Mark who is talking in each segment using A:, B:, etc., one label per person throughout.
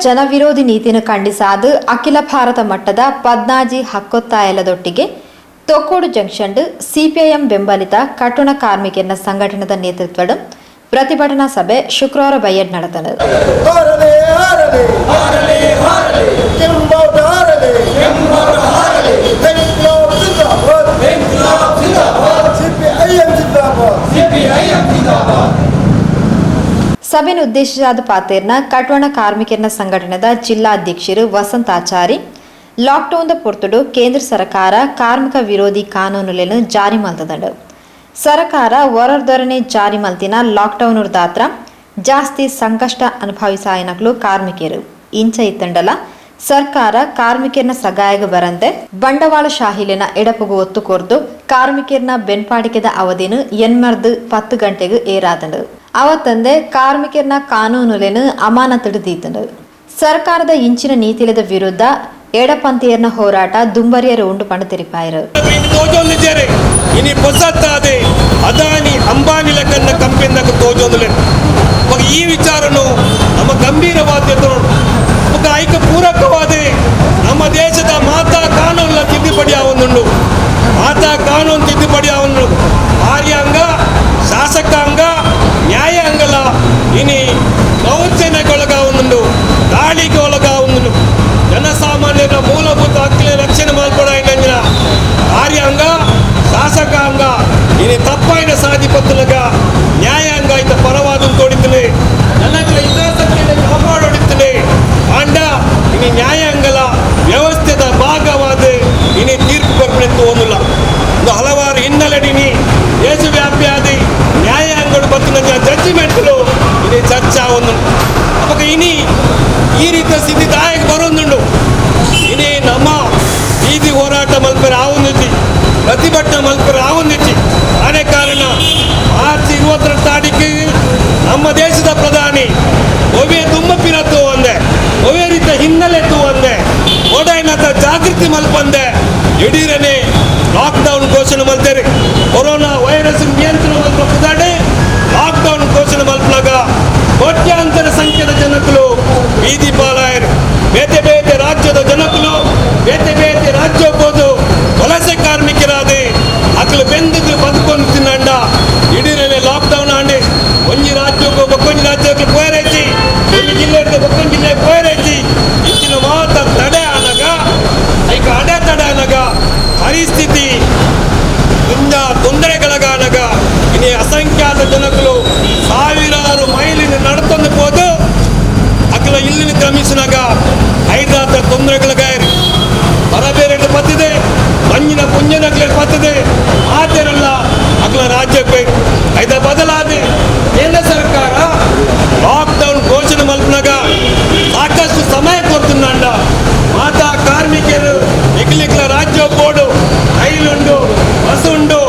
A: ಜನವಿರೋಧಿ ನೀತಿಯನ್ನು ಖಂಡಿಸಾದು ಅಖಿಲ ಭಾರತ ಮಟ್ಟದ ಪದ್ನಾಜಿ ಹಕ್ಕೊತ್ತಾಯಲದೊಟ್ಟಿಗೆ ತೊಕ್ಕೋಡು ಜಂಕ್ಷನ್ ಸಿಪಿಐಎಂ ಬೆಂಬಲಿತ ಕಟ್ಟಡ ಕಾರ್ಮಿಕರ ಸಂಘಟನೆದ ನೇತೃತ್ವದ ಪ್ರತಿಭಟನಾ ಸಭೆ ಶುಕ್ರವಾರ ಬೈಯಡ್ ನಡೆದನು. ಸಭೆಯನ್ನು ಉದ್ದೇಶಿಸಿದ ಪಾತೇರ್ನ ಕಟ್ಟಡ ಕಾರ್ಮಿಕರ ಸಂಘಟನೆದ ಜಿಲ್ಲಾ ಅಧ್ಯಕ್ಷರು ವಸಂತ ಆಚಾರಿ ಲಾಕ್ಡೌನ್ ಪೊರ್ತುಡು ಕೇಂದ್ರ ಸರ್ಕಾರ ಕಾರ್ಮಿಕ ವಿರೋಧಿ ಕಾನೂನುಗಳನ್ನು ಜಾರಿ ಮಲ್ತದಂಡು. ಸರ್ಕಾರ ಹೊರದೊರನೆ ಜಾರಿ ಮಲ್ತಿನ ಲಾಕ್ಡೌನ್ ದಾತ್ರ ಜಾಸ್ತಿ ಸಂಕಷ್ಟ ಅನುಭವಿಸಾಯನಕ್ಲು ಕಾರ್ಮಿಕರು ಇಂಚ ಇತ್ತಂಡಲ ಸರ್ಕಾರ ಕಾರ್ಮಿಕರನ ಸಗಾಯಗ ಬರಂತೆ ಬಂಡವಾಳ ಶಾಹಿಲಿನ ಎಡಪುಗು ಒತ್ತು ಕೊರ್ದು ಕಾರ್ಮಿಕರನ ಬೆನ್ಪಾಡಿಕೆದ ಅವಧಿನು 10 ಗಂಟೆಗೂ ಏರಾದಂಡು. ಅವತ್ತಂದೆ ಕಾರ್ಮಿಕರನ ಕಾನೂನುಲೆನು ಅಮಾನತಿಡಿದೀತಂಡು. ಸರ್ಕಾರದ ಇಂಚಿನ ನೀತಿಲದ ವಿರುದ್ಧ ಎಡಪಂಥೀಯರ್ನ ಹೋರಾಟ ದುಂಬರಿಯರು ಉಂಡು ಪಂಡು ತೆರಿಪಾಯರು.
B: ಇನಿ ಹೊಸತ್ತಾದೆ ಅದಾನಿ ಅಂಬಾನಿ ಲೆಕ್ಕನ್ನ ಕಂಪನಿಯಾಗ ತೋಜೋಂದುಲೆ ಈ ವಿಚಾರನು ನಮ್ಮ ಗಂಭೀರವಾದ ಐಕ ಪೂರಕವಾದ ನಮ್ಮ ದೇಶದ ಮಾತಾ ಕಾನೂನಿನ ತಿದ್ದುಪಡಿ ಆವೊಂದುಂಡು. ಮಾತಾ ಕಾನೂನು ತಿದ್ದುಪಡಿ ಆವೊಂದು ಕಾರ್ಯಾಂಗ ಶಾಸಕಾಂಗ ನ್ಯಾಯಾಂಗಲ ಇನಿ ದೌರ್ಜನ್ಯಕ್ಕೊಳಗಾವೊಂದುಂಡು, ದಾಳಿಗೆ ಒಳಗಾವೊಂದುಂಡು. ಜನಸಾಮಾನ್ಯರ ಮೂಲಭೂತ ಹಕ್ಕಿನ ರಕ್ಷಣೆ ಮಾಡಿಕೊಡಂಗಿನ ಕಾರ್ಯಾಂಗ ಶಾಸಕಾಂಗ ಇನಿ ತಪ್ಪಾಯಿನ ಸಾಧಿಪತ್ತುಲಗ ನ್ಯಾಯಾಂಗ ಇತ್ತ ಪರವಾದ ತೋಡಿತಲೆ ಜನಗಳ ಹಿತಾಸಕ್ತಿಯನ್ನು ಕಾಪಾಡೋಡಿತಲೆ ಆಂಡ ಇನಿ ನ್ಯಾಯಾಂಗಲ ವ್ಯವಸ್ಥೆದ ಭಾಗವಾದ ಇನಿ ತೀರ್ಪು ಕೊರಪಡೆಂದು ಹೋಗಿಲ್ಲ. ಒಂದು ಹಲವಾರು ಹಿನ್ನೆಲೆಡಿನಿ ದೇಶವ್ಯಾಪಿಯಾದಿ ನ್ಯಾಯಾಂಗಗಳು ಬತ್ತಿನ ಜಡ್ಜಿಮೆಂಟ್ಗಳು ಇನಿ ಚರ್ಚಾ ಒಂದು ಅವಾಗ ಇನಿ ಈ ರೀತಿಯ ಸ್ಥಿತಿ ದಾಯಕ ಬರೋದುಂಡು. ಇನಿ ನಮ್ಮ ಬೀದಿ ಹೋರಾಟ ಮಲ್ಪರ ಆವೊಂದಿಚ್ಚಿ ಪ್ರತಿಭಟನೆ ಮಲ್ಪರ ಆವೊಂದಿಚ್ಚಿ ಅದೇ ಕಾರಣ ಮಾರ್ಚ್ 20ರ ತಾರೀಕಿಗೆ ನಮ್ಮ ದೇಶದ ಪ್ರಧಾನಿ ಒವೆ ತುಮ್ಮಪಿನತ್ತು ಒಂದೆ ಒವೆ ರೀತಿಯ ಹಿನ್ನೆಲೆ ಒಂದೆ ಓಡಾಯಿನದ ಜಾಗೃತಿ ಮಲ್ಪಂದೆ ಯಡೀರನೆ ಲಾಕ್ಡೌನ್ ಘೋಷಣೆ ಮಲ್ತೇರಿ. ಕೊರೋನಾ ವೈರಸ್ ನಿಯಂತ್ರಣ ಮಲ್ಪದಾಡೆ ಲಾಕ್ಡೌನ್ ಘೋಷಣೆ ಮಲ್ಪಲಾಗ ಕೋಟ್ಯಾಂತರ ಸಂಖ್ಯೆಯ ಜನಕಲು ಬೀದಿ ಪಾಲಾಯರು. ಬೇತೆ ಬೇತೆ ರಾಜ್ಯದ ಜನಕಲು ಬೇತೆ ಬೇತೆ ರಾಜ್ಯಕ್ಕೋದು ವಲಸೆ ಕಾರ್ಮಿಕರಾದೆ ಅಕಲು ಬೆಂದಿದ್ದು ಬದುಕೊಂಡು ತಿನ್ನಂಡ ಇಡೀರನೆ ಲಾಕ್ಡೌನ್ ಆಂಡೆ ಒಂಜಿ ರಾಜ್ಯಕ್ಕೂ ಬಕ್ಕೊಂಜಿ ರಾಜ್ಯಕ್ಕೆ ಪೋಯರೈತಿ ಒಂದು ಜಿಲ್ಲೆಗೆ ಬಕ್ಕೊಂಜಿ ಜಿಲ್ಲೆ ಪೋಯರೈತಿ ಇಚ್ಚಿನ ಮಾತ ತಡೆ ಆನಾಗ ಈಗ ಅಡೆ ತಡೆ ಆನಾಗ ಪರಿಸ್ಥಿತಿ ತುಂಬ ತೊಂದರೆಗಳಾಗ ಇನ್ನು ಅಸಂಖ್ಯಾತ ಜನಗಳು ಸಾವಿರಾರು ಮೈಲಿನ ನಡ್ಕೊಂಡು ಹೋದು ಅಕಲ ಇಲ್ಲಿನ ಕ್ರಮಿಸಿನಾಗ ಐದಾದ ತೊಂದರೆಗಳಾಗಾಯರಿ ಬರಬೇರೆ ಬತ್ತಿದೆ ಮಂಜಿನ ಪುಂಜನಗ್ಲೆ ಬತ್ತದೆ ಆತರೆಲ್ಲ ಅಕಲ ರಾಜ್ಯಕ್ಕೆ ಐದ ಬದಲಾದೆ ಕೇಂದ್ರ ಸರ್ಕಾರ ಲಾಕ್ಡೌನ್ ಘೋಷಣೆ ಮಲ್ಪನಾಗ ಸಾಕಷ್ಟು ಸಮಯ ಕೊಡ್ತಂಡ ಮಾತಾ ಕಾರ್ಮಿಕರು ಎಗ್ಲಿಕ್ಲ ರಾಜ್ಯ ಬೋರ್ಡು ರೈಲುಂಡು ಬಸ್ ಉಂಡು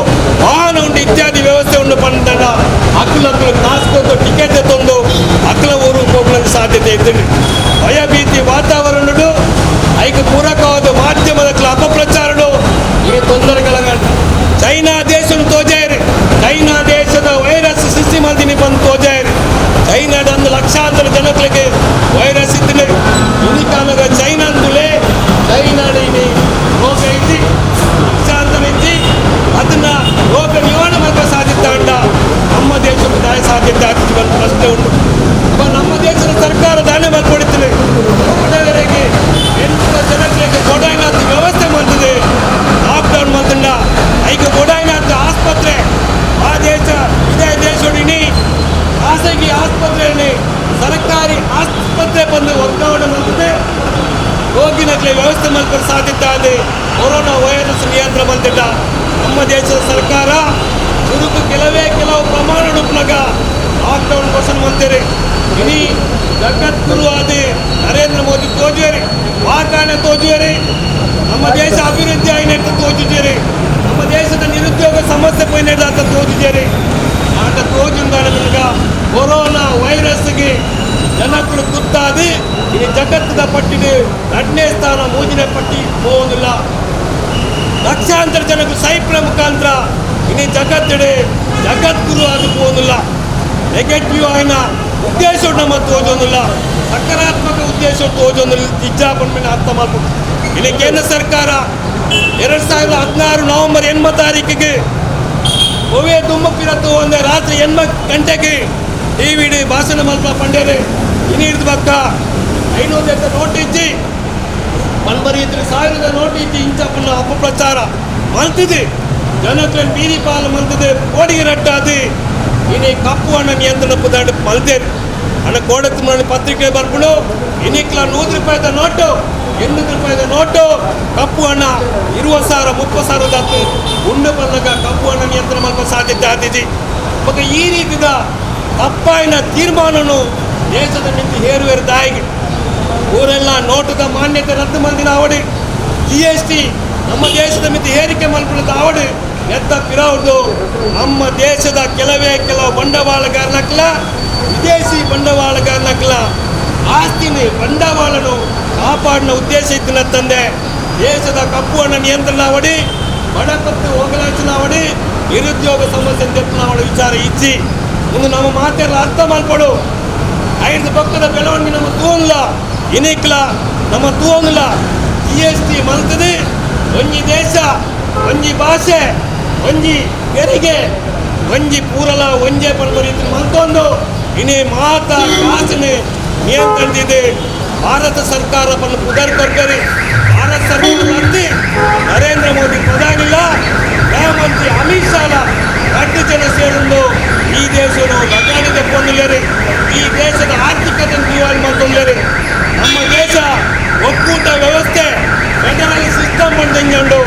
B: ವಾಹನ ಉಂಡು ಇತ್ಯಾದಿ ವ್ಯವಸ್ಥೆ ಉಂಡು ಪಂಡ ಅಕ್ಕಲ ಕಾಸ್ಕೊಂಡು ಟಿಕೆಟ್ ತಂದು ಅಕ್ಕಲ ಊರು ಹೋಗ್ಲಿಕ್ಕೆ ಸಾಧ್ಯತೆ ಇದ್ದೇನೆ. ಭಯಭೀತಿ ವಾತಾವರಣ ಐಕ ಪೂರಕವಾದ ಮಾಧ್ಯಮದ ಅಪಪ್ರಚಾರಗಳು ಈ ತೊಂದರೆಗಳ ಚೈನಾ ದೇಶ ತೋಜಾಯಿರಿ. ಚೈನಾ ದೇಶದ ವೈರಸ್ ಸೃಷ್ಟಿ ಮಾಡ್ತೀನಿ ಬಂದು ತೋಜಾಯಿರಿ. ಚೈನಾದ ಒಂದು ಲಕ್ಷಾಂತರ ಜನಗಳಿಗೆ ವೈರಸ್ ಇದ್ದಿಲ್ಲ. ಈ ಕಾಲದ ಚೈನಾಂದುಲೇ ಚೈನಾದ ರೋಗ ಇದ್ದಿ ಲಕ್ಷಾಂತರ ಇದ್ದಿ ಅದನ್ನ ರೋಗ ನಿವಾರಣೆ ಮಾಡಲು ಸಾಧ್ಯತೆ ಅಂಡ ನಮ್ಮ ದೇಶಕ್ಕೆ ದಾಯ ಸಾಧ್ಯತೆ ಆಗ್ತದೆ ಅಂತ ಪ್ರಶ್ನೆ ಉಂಟು. ನಮ್ಮ ದೇಶದ ಸರ್ಕಾರ ದಾನ ಮಾಡಿಕೊಡುತ್ತದೆ. ಕೊಡವರೆಗೆ 8 ಜನಗಳಿಗೆ ಕೊಡಾಯಿನಾಥ ವ್ಯವಸ್ಥೆ ಮಾಡ್ತದೆ. ಲಾಕ್ಡೌನ್ ಮಾಡ್ತಂಡ ಈಗ ಕೊಡಾಯಿನಾಥ ಆಸ್ಪತ್ರೆ ಆ ದೇಶ ಇದೇ ದೇಶೋಡಿನಿ ಖಾಸಗಿ ಆಸ್ಪತ್ರೆಯಲ್ಲಿ ಸರ್ಕಾರಿ ಆಸ್ಪತ್ರೆ ಬಂದು ವರ್ಗಾವಣೆ ಮಾಡ್ತದೆ. ರೋಗಿನಕ್ಕೆ ವ್ಯವಸ್ಥೆ ಮಾಡ್ಕೊಂಡು ಸಾಧ್ಯತೆ ಆದ ಕೊರೋನಾ ವೈರಸ್ ನಿಯಂತ್ರಣ ಮಾಡ್ತಿದ್ದ ನಮ್ಮ ದೇಶದ ಸರ್ಕಾರ ಚುರುಕು ಕೆಲವು ಪ್ರಮಾಣ ಉಪನಾಗ ಲಾಕ್ಡೌನ್ ಘೋಷಣೆ ಮಾಡ್ತೀರಿ. ಇನಿ ಜಗದ್ಗುರು ಆದ ನರೇಂದ್ರ ಮೋದಿ ತೋಜುವರಿ ವಾಕಾಣೆ ತೋಜುವರಿ ನಮ್ಮ ದೇಶ ಅಭಿವೃದ್ಧಿ ಆಯ್ತು ತೋಜಿದ್ದೀರಿ. ನಮ್ಮ ದೇಶದ ನಿರುದ್ಯೋಗ ಸಮಸ್ಯೆ ಪೈನೆದಾತ ತೋಜಿದ್ದೀರಿ. ಆಗ ತೋಜಿಂದ ಕೊರೋನಾ ವೈರಸ್ಗೆ ಜನಗಳು ತುತ್ತಾದಿ ಇನ್ನು ಜಗತ್ತದ ಪಟ್ಟಿಗೆ 2ನೇ ಸ್ಥಾನ 3ನೇ ಪಟ್ಟಿ ಹೋಗೋದಿಲ್ಲ. ಲಕ್ಷಾಂತರ ಜನಗಳು ಸೈಪ್ರ ಮುಖಾಂತರ ಇನ್ನು ಜಗತ್ತಿಡೆ ಜಗದ್ಗುರು ಅದು ಹೋಗೋದಿಲ್ಲ. ನೆಗೆಟಿವ್ ಆಯ್ನ ಉದ್ದೇಶ ನಮ್ಮ ತೋಜೋದಿಲ್ಲ. ಸಕಾರಾತ್ಮಕ ಉದ್ದೇಶ ತೋಜೊಂದು ಇಜ್ಜಾಪನ ಮೇಲೆ ಅರ್ಥ ಮಾಡ್ಬೇಕು. ಇಲ್ಲಿ ಕೇಂದ್ರ ಸರ್ಕಾರ 2016 ನವೆಂಬರ್ 8 ಒವೇ ದುಮ್ಮಕ್ಕಿರತ್ತು ಒಂದೇ ರಾತ್ರಿ 8 ಗಂಟೆಗೆ ಟಿವಿಡಿ ಭಾಷಣ ಮಲ್ಪ ಪಂಡೇರೆ ಇನ್ನು ಹಿಡಿದು ಬಕ್ಕ 500 ನೋಟ್ ಇಚ್ಚಿ ಮನ್ಬರಿ 1000 ನೋಟ್ ಇಚ್ಚಿ ಇಂಚಪ್ಪನ ಅಪಪ್ರಚಾರ ಮಲ್ತಿದೆ ಜನಕ್ಕೆ ಬೀದಿ ಪಾಲು ಮಲ್ತಿದೆ ಕೋಡಿಗೆ ರಟ್ಟಾದಿ ಇನ್ನು ಕಪ್ಪು ಹಣ ನಿಯಂತ್ರಣ ಪದಾರ್ಥ ಮಲ್ತೇನೆ ಹಣ ಕೋಡತ್ತು ಮಾಡಿ ಪತ್ರಿಕೆ ಬರ್ಬಿಡು ಇನ್ನಿಕ್ಲ 100 ರೂಪಾಯಿದ ನೋಟು 800 ರೂಪಾಯಿದ ನೋಟು ಕಪ್ಪು ಹಣ 20,000 30,000 ಉಂಡು ಬಂದಾಗ ಕಪ್ಪು ಹಣ ನಿಯಂತ್ರಣ ಮಾಡುವ ಸಾಧ್ಯತೆ ಆದಿದೆ. ಮಗ ಈ ರೀತಿಯ ತಪ್ಪಾಯಿನ ತೀರ್ಮಾನನು ದೇಶದ ಮಿತಿ ಹೇರುವೇರು ದಾಯಿಗೆ ಊರೆಲ್ಲ ನೋಟದ ಮಾನ್ಯತೆ ರದ್ದು ಮಂದಿನ ಅವಡಿ GST ನಮ್ಮ ದೇಶದ ಮಿತಿ ಹೇರಿಕೆ ಮಲ್ಪದ ಅವಡಿ ಎತ್ತ ಪಿರೌದು ನಮ್ಮ ದೇಶದ ಕೆಲವು ಬಂಡವಾಳಗಾರನಕ್ಲ ವಿದೇಶಿ ಬಂಡವಾಳಗಾರನಕ್ಲ ಆಸ್ತಿನಿ ಬಂಡವಾಳನು ಕಾಪಾಡಿನ ಉದ್ದೇಶ ಇತ್ತಿನ ತಂದೆ ದೇಶದ ಕಪ್ಪು ಹಣ ನಿಯಂತ್ರಣ ಅವಡಿ ಬಡಪತ್ತು ಹೋಗಲಾಚನ ಅವಡಿ ನಿರುದ್ಯೋಗ ಸಮಸ್ಯೆ ತೆಪ್ಪನವಳ ವಿಚಾರ ಇಚ್ಚಿ ಇನ್ನು ನಮ್ಮ ಮಾತೆಲ್ಲ ಅರ್ಥ ಮಾಡ್ಕೊಡು 5 ಪಕ್ಕದ ಬೆಳವಣಿಗೆ ನಮ್ಮ ತೂಂಗ್ಲ ಇನಿಕ್ಲ ನಮ್ಮ ತೂಂಗ್ಲ GST ಮಲ್ತದೆ ಒಂಜಿ ದೇಶ ಒಂಜಿ ಭಾಷೆ ಒಂಜಿ ತೆರಿಗೆ ಒಂಜಿ ಪೂರಲ ಒಂಜೆ ಪಲ್ಪರಿ ಮಲ್ತೊಂದು ಇನಿ ಮಾತ ಕಾಸಿನ ನಿಯಂತ್ರಣದಿದೆ ಭಾರತ ಸರ್ಕಾರ ಪನ್ನು ಪುದರ್ ಕೊರ್ಕರಿ ಭಾರತ ಸರ್ಕಾರ ಮಂತ್ರಿ ನರೇಂದ್ರ ಮೋದಿ ಪ್ರಧಾನಿಲ್ಲ ಗೃಹ ಮಂತ್ರಿ ಅಮಿತ್ ಶಾಲ 2 ಜನ ಸೇರಿದ್ದು ಈ ದೇಶವನ್ನು ಲಗಾಡಿದೆ ಕೊಂದಿಲ್ಲರಿ ಈ ದೇಶದ ಆರ್ಥಿಕತೆ ದಿವಾಳಿ ಮಾಡ್ಕೊಂಡ್ರಿ ನಮ್ಮ ದೇಶ ಒಕ್ಕೂಟ ವ್ಯವಸ್ಥೆ ಫೆಡರಲ್ ಸಿಸ್ಟಮ್ ಬಂದಂಡು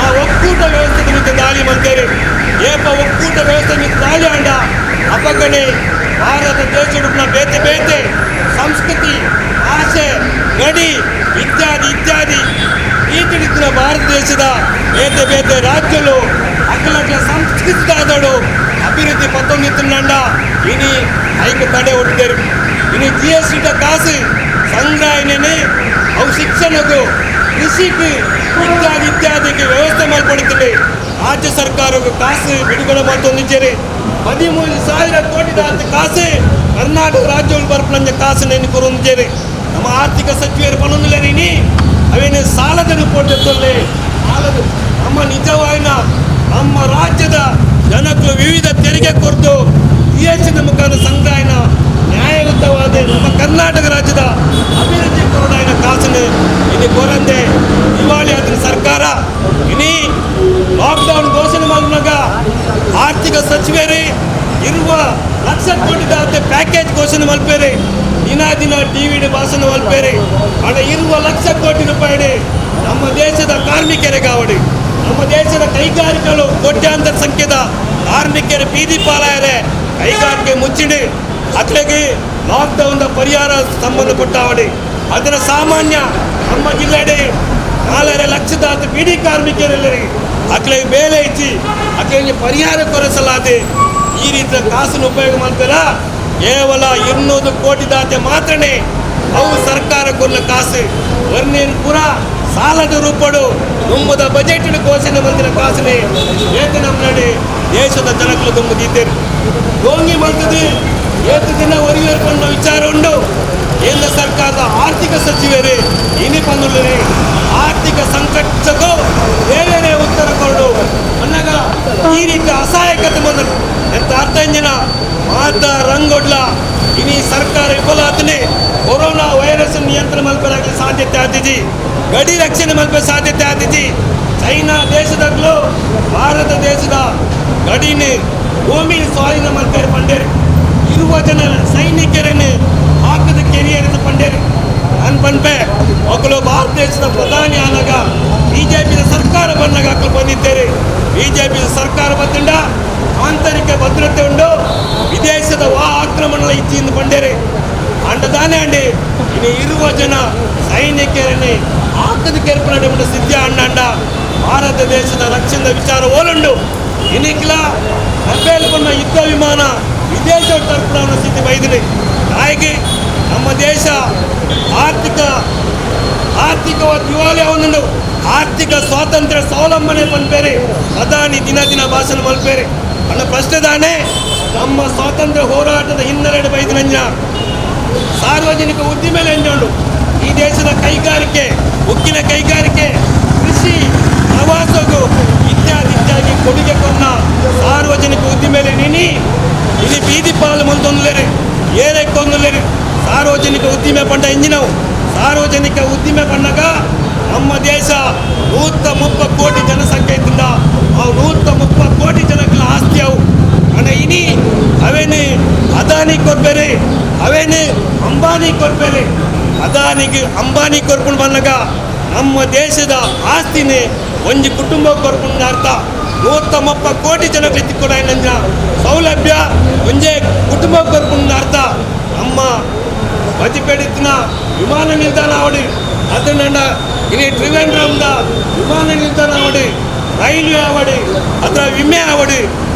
B: ಆ ಒಕ್ಕೂಟ ವ್ಯವಸ್ಥೆ ನಿಮಿತ್ತ ದಾಳಿ ಮಾಡ್ತೇವೆ ಏಪ ಒಕ್ಕೂಟ ವ್ಯವಸ್ಥೆ ನಿಮಿತ್ತ ದಾಳಿ ಅಂಡ ಅಪಗಣೆ ಭಾರತ ದೇಶದ ಬೇತೆ ಸಂಸ್ಕೃತಿ ಭಾಷೆ ಗಡಿ ಇತ್ಯಾದಿ ಈ ತಿಳಿದ ಭಾರತ ದೇಶದ ಬೇತೆ ರಾಜ್ಯಗಳು ಅಕ್ಕಲಟ್ಲ ಸಂಸ್ಕೃತಿದಾದಳು ಅಭಿವೃದ್ಧಿ ಪತ್ತೊಂದಿತ್ತಂಡ ಇನಿ ಐಕ ತಡೆ ಹೊಟ್ಟಿದ್ದೇವೆ ಇನ್ನು GST ಕಾಸು ಸಂಗ್ರಹಣೆನೆ ಅವು ಶಿಕ್ಷಣಕ್ಕೂ ಕೃಷಿಗೆ ಇತ್ಯಾದಿಗೆ ವ್ಯವಸ್ಥೆ ಮಾಡಿಕೊಡುತ್ತಿದೆ ರಾಜ್ಯ ಸರ್ಕಾರಕ್ಕೂ ಕಾಸು ಬಿಡುಗಡೆ ಮಾಡ್ತೊಂದಿದ್ದೇವೆ 13,000 ಕೋಟಿ ಕಾಸು ಕರ್ನಾಟಕ ರಾಜ್ಯಗಳು ಬರ್ಪಂಜ ಕಾಸು ನೆನಕೊರೊಂದಿದ್ದೇವೆ ನಮ್ಮ ಆರ್ಥಿಕ ಸಚಿವರು ಪನೊಂದಿಲ್ಲರಿ ಅವೇನು ಸಾಲದ ರಿಪೋರ್ಟ್ ಎತ್ತೊಳ್ಳೆ ಸಾಲದು ನಮ್ಮ ನಿಜವಾಯಿನ ನಮ್ಮ ರಾಜ್ಯದ ಜನಕ್ಕೂ ವಿವಿಧ ತೆರಿಗೆ ಕೊರತು GST ಮುಖಾಂತರ ಸಂಗ್ರಹಣ ನ್ಯಾಯಯುತವಾದ ನಮ್ಮ ಕರ್ನಾಟಕ ರಾಜ್ಯದ ಅಭಿವೃದ್ಧಿ ಕೊರಡಾಯಿನ ಕಾಸನ್ನು ಇನ್ನು ಕೊರಂದೆ ದಿವಾಳಿ ಆದ ಸರ್ಕಾರ ಇನಿ ಲಾಕ್ಡೌನ್ ಘೋಷಣೆ ಮಾಡಿದಾಗ ಆರ್ಥಿಕ ಸಚಿವರೇ ಇರುವ 1,00,000 ಕೋಟಿ ಪ್ಯಾಕೇಜ್ ಘೋಷಣೆ ಮಲ್ಪೇರಿ ದಿನ ಟಿವಿಡಿ ಭಾಷಣ ಮಲ್ಪೇರಿ ಹಣ ಇರುವ 1,00,000 ಕೋಟಿ ರೂಪಾಯಿ ನಮ್ಮ ದೇಶದ ಕಾರ್ಮಿಕರಿಗಾವಡಿ ನಮ್ಮ ದೇಶದ ಕೈಗಾರಿಕೆಗಳು ಕೋಟ್ಯಾಂತರ ಸಂಖ್ಯೆದ ಕಾರ್ಮಿಕರ ಬೀದಿ ಪಾಲಾಯರೆ ಕೈಗಾರಿಕೆ ಮುಚ್ಚಿಡಿ ಅತ್ಲೆಗೆ ಲಾಕ್ಡೌನ್ ಪರಿಹಾರ ಸಂಬಂಧಪಟ್ಟ ಅವಡಿ ಅದರ ಸಾಮಾನ್ಯ ನಮ್ಮ ಜಿಲ್ಲೆಡೆ 4 ಲಕ್ಷದ ಬೀಡಿ ಕಾರ್ಮಿಕರೆಲ್ಲರಿ ಅಕ್ಲೆಗೆ ಬೇಲೆ ಇಚ್ಚಿ ಅಕ್ಲೆಗೆ ಪರಿಹಾರ ಕೊರೆಸಲಾದೆ ಈ ರೀತಿಯ ಕಾಸನ್ನು ಉಪಯೋಗ ಮಾಡ್ತಾರ ಕೇವಲ 200 ಕೋಟಿ ಮಾತ್ರನೇ ಅವು ಸರ್ಕಾರ ಕೊಲ್ಲ ಕಾಸು ವರ್ಣೇನು ಪುರ ಸಾಲದ ರೂಪಡು ತುಂಬದ ಬಜೆಟ್ ಘೋಷಣೆ ಮಂದಿರ ಕಾಸನೆ ಏಕ ನಮ್ಮಡಿ ದೇಶದ ಜನಗಳು ತುಂಬದಿದ್ದೇನೆ ಡೋಂಗಿ ಮಾಡ್ತದೆ ಏತು ದಿನ ಒರಿಯರ್ಕೊಂಡ ವಿಚಾರ ಉಂಡು ಕೇಂದ್ರ ಸರ್ಕಾರದ ಆರ್ಥಿಕ ಸಚಿವರೇ ಇನಿ ಪಂದುಳ್ಳರಿ ಆರ್ಥಿಕ ಸಂಕಟಕ್ಕೂ ಬೇರೆ ಉತ್ತರ ಕೊಡು ಅನ್ನಗ ಈ ರೀತಿ ಅಸಹಾಯಕತೆ ಬಂದರು ಎಂತ ಅರ್ಥ ಇಂಜಿನ ಮಾತ ರಂಗೊಡ್ಲ ಇನಿ ಸರ್ಕಾರ ವಿಫಲ ಆತನೆ ಕೊರೋನಾ ವೈರಸ್ ನಿಯಂತ್ರಣ ಮಲ್ಪರಾಗಲಿ ಸಾಧ್ಯತೆ ಆದಿಜಿ ಗಡಿ ರಕ್ಷಣೆ ಮಲ್ಪೆ ಸಾಧ್ಯತೆ ಆದಿಜಿ ಚೈನಾ ದೇಶದಾಗಲೂ ಭಾರತ ದೇಶದ ಗಡಿನಿ ಭೂಮಿ ಸ್ವಾಧೀನ ಮಲ್ಪೇರು ಪಂಡೇರಿ ಇರುವ ಜನರ ಸೈನಿಕರನ್ನು ಹಾಕದ ಕೆರಿಯರಿದ ಪಂಡೇರಿ ನಾನು ಪಂಪೆ ಮಕ್ಕಳು ಭಾರತ ದೇಶದ ಪ್ರಧಾನಿ ಆದಾಗ ಬಿಜೆಪಿಯ ಸರ್ಕಾರ ಬಂದಾಗ ಹಾಕಲು ಬಂದಿದ್ದೇವೆ ಬಿಜೆಪಿಯ ಸರ್ಕಾರ ಬಂದಿಂದ ಆಂತರಿಕ ಭದ್ರತೆ ಉಂಡು ವಿದೇಶದ ಆಕ್ರಮಣ ಇಚ್ಛೆಯಿಂದ ಪಂಡೇರಿ ಅಂಡದಾನೆ ಅಂಡಿ ಇನ್ನು ಇರುವ ಜನ ಸೈನಿಕರನ್ನೇ ಹಾಕದ ಕೆರ್ಪಣೆ ಉಂಡು ಸಿದ್ಧ ಅಂಡ ಭಾರತ ದೇಶದ ರಕ್ಷಣಾ ವಿಚಾರ ಓಲುಂಡು ಇನ್ನಿಕ್ಲ ರಫೇಲ್ ಬಣ್ಣ ಯುದ್ಧ ವಿಮಾನ ವಿದೇಶ ತರ್ಪಣ ಸ್ಥಿತಿ ಬೈದಿದೆ ಹಾಗೆ ನಮ್ಮ ದೇಶ ಆರ್ಥಿಕವಾದ ದಿವಾಳಿ ಅವನನ್ನು ಆರ್ಥಿಕ ಸ್ವಾತಂತ್ರ್ಯ ಸ್ವಾವಲಂಬನೆ ಪಂಪೇರಿ ಪ್ರಧಾನಿ ದಿನ ಭಾಷಣ ಮಲ್ಪೇರಿ ಅನ್ನ ಪ್ರಶ್ನೆ ದಾನೆ ನಮ್ಮ ಸ್ವಾತಂತ್ರ್ಯ ಹೋರಾಟದ ಹಿನ್ನೆಲೆ ಬೈದಿನಂಜ ಸಾರ್ವಜನಿಕ ಉದ್ದಿಮೆಲೆ ಎಂಜುಂಡು ಈ ದೇಶದ ಕೈಗಾರಿಕೆ ಉಕ್ಕಿನ ಕೈಗಾರಿಕೆ ಕೃಷಿ ಪ್ರವಾಸಗೂ ಇತ್ಯಾದಿ ಕೊಡುಗೆ ಕೊನ್ನ ಸಾರ್ವಜನಿಕ ಉದ್ದಿಮೆಲೆ ಇನಿ ಬೀದಿ ಪಾಲು ಮಂತೊಂದುಲೇರಿ ಏರೆಕ್ಕೊಂದುಲೇರಿ ಸಾರ್ವಜನಿಕ ಉದ್ದಿಮೆ ಪಂಡ ಎಂಜಿನವು ಸಾರ್ವಜನಿಕ ಉದ್ದಿಮೆ ಪಂಡಗ ನಮ್ಮ ದೇಶ 130 ಕೋಟಿ ಜನಸಂಖ್ಯೆ ಇದ್ದಿಂದ ಆ 130 ಕೋಟಿ ಜನಗಳ ಆಸ್ತಿ ಅವು ಅಣ್ಣ ಇನಿ ಅವೇನು ಅದಾನಿ ಕೊರ್ಬೇರೆ ಅವೇನು ಅಂಬಾನಿ ಕೊರ್ಬೇರೆ ಅದಾನಿಗೆ ಅಂಬಾನಿ ಕೊರ್ಕೊಂಡು ಬಂದಾಗ ನಮ್ಮ ದೇಶದ ಆಸ್ತಿನೇ ಒಂದು ಕುಟುಂಬ ಕೊರ್ಕೊಂಡು ಅರ್ಥ 130 ಕೋಟಿ ಜನಗಳು ಎತ್ತಿಕೊಡ ಸೌಲಭ್ಯ ಒಂದೇ ಕುಟುಂಬ ಕೊರ್ಕೊಂಡು ಅರ್ಥ ನಮ್ಮ ಮಧ್ಯಪೇಡಿನ ವಿಮಾನ ನಿಲ್ದಾಣ ಅವಡಿ ಅದನ್ನ ಇನಿ ತ್ರಿವೇಂದ್ರಂದ ವಿಮಾನ ನಿಲ್ದಾಣ ಅವಡಿ ರೈಲ್ವೆ ಅವಡಿ ಅದರ ವಿಮೆ ಅವಡಿ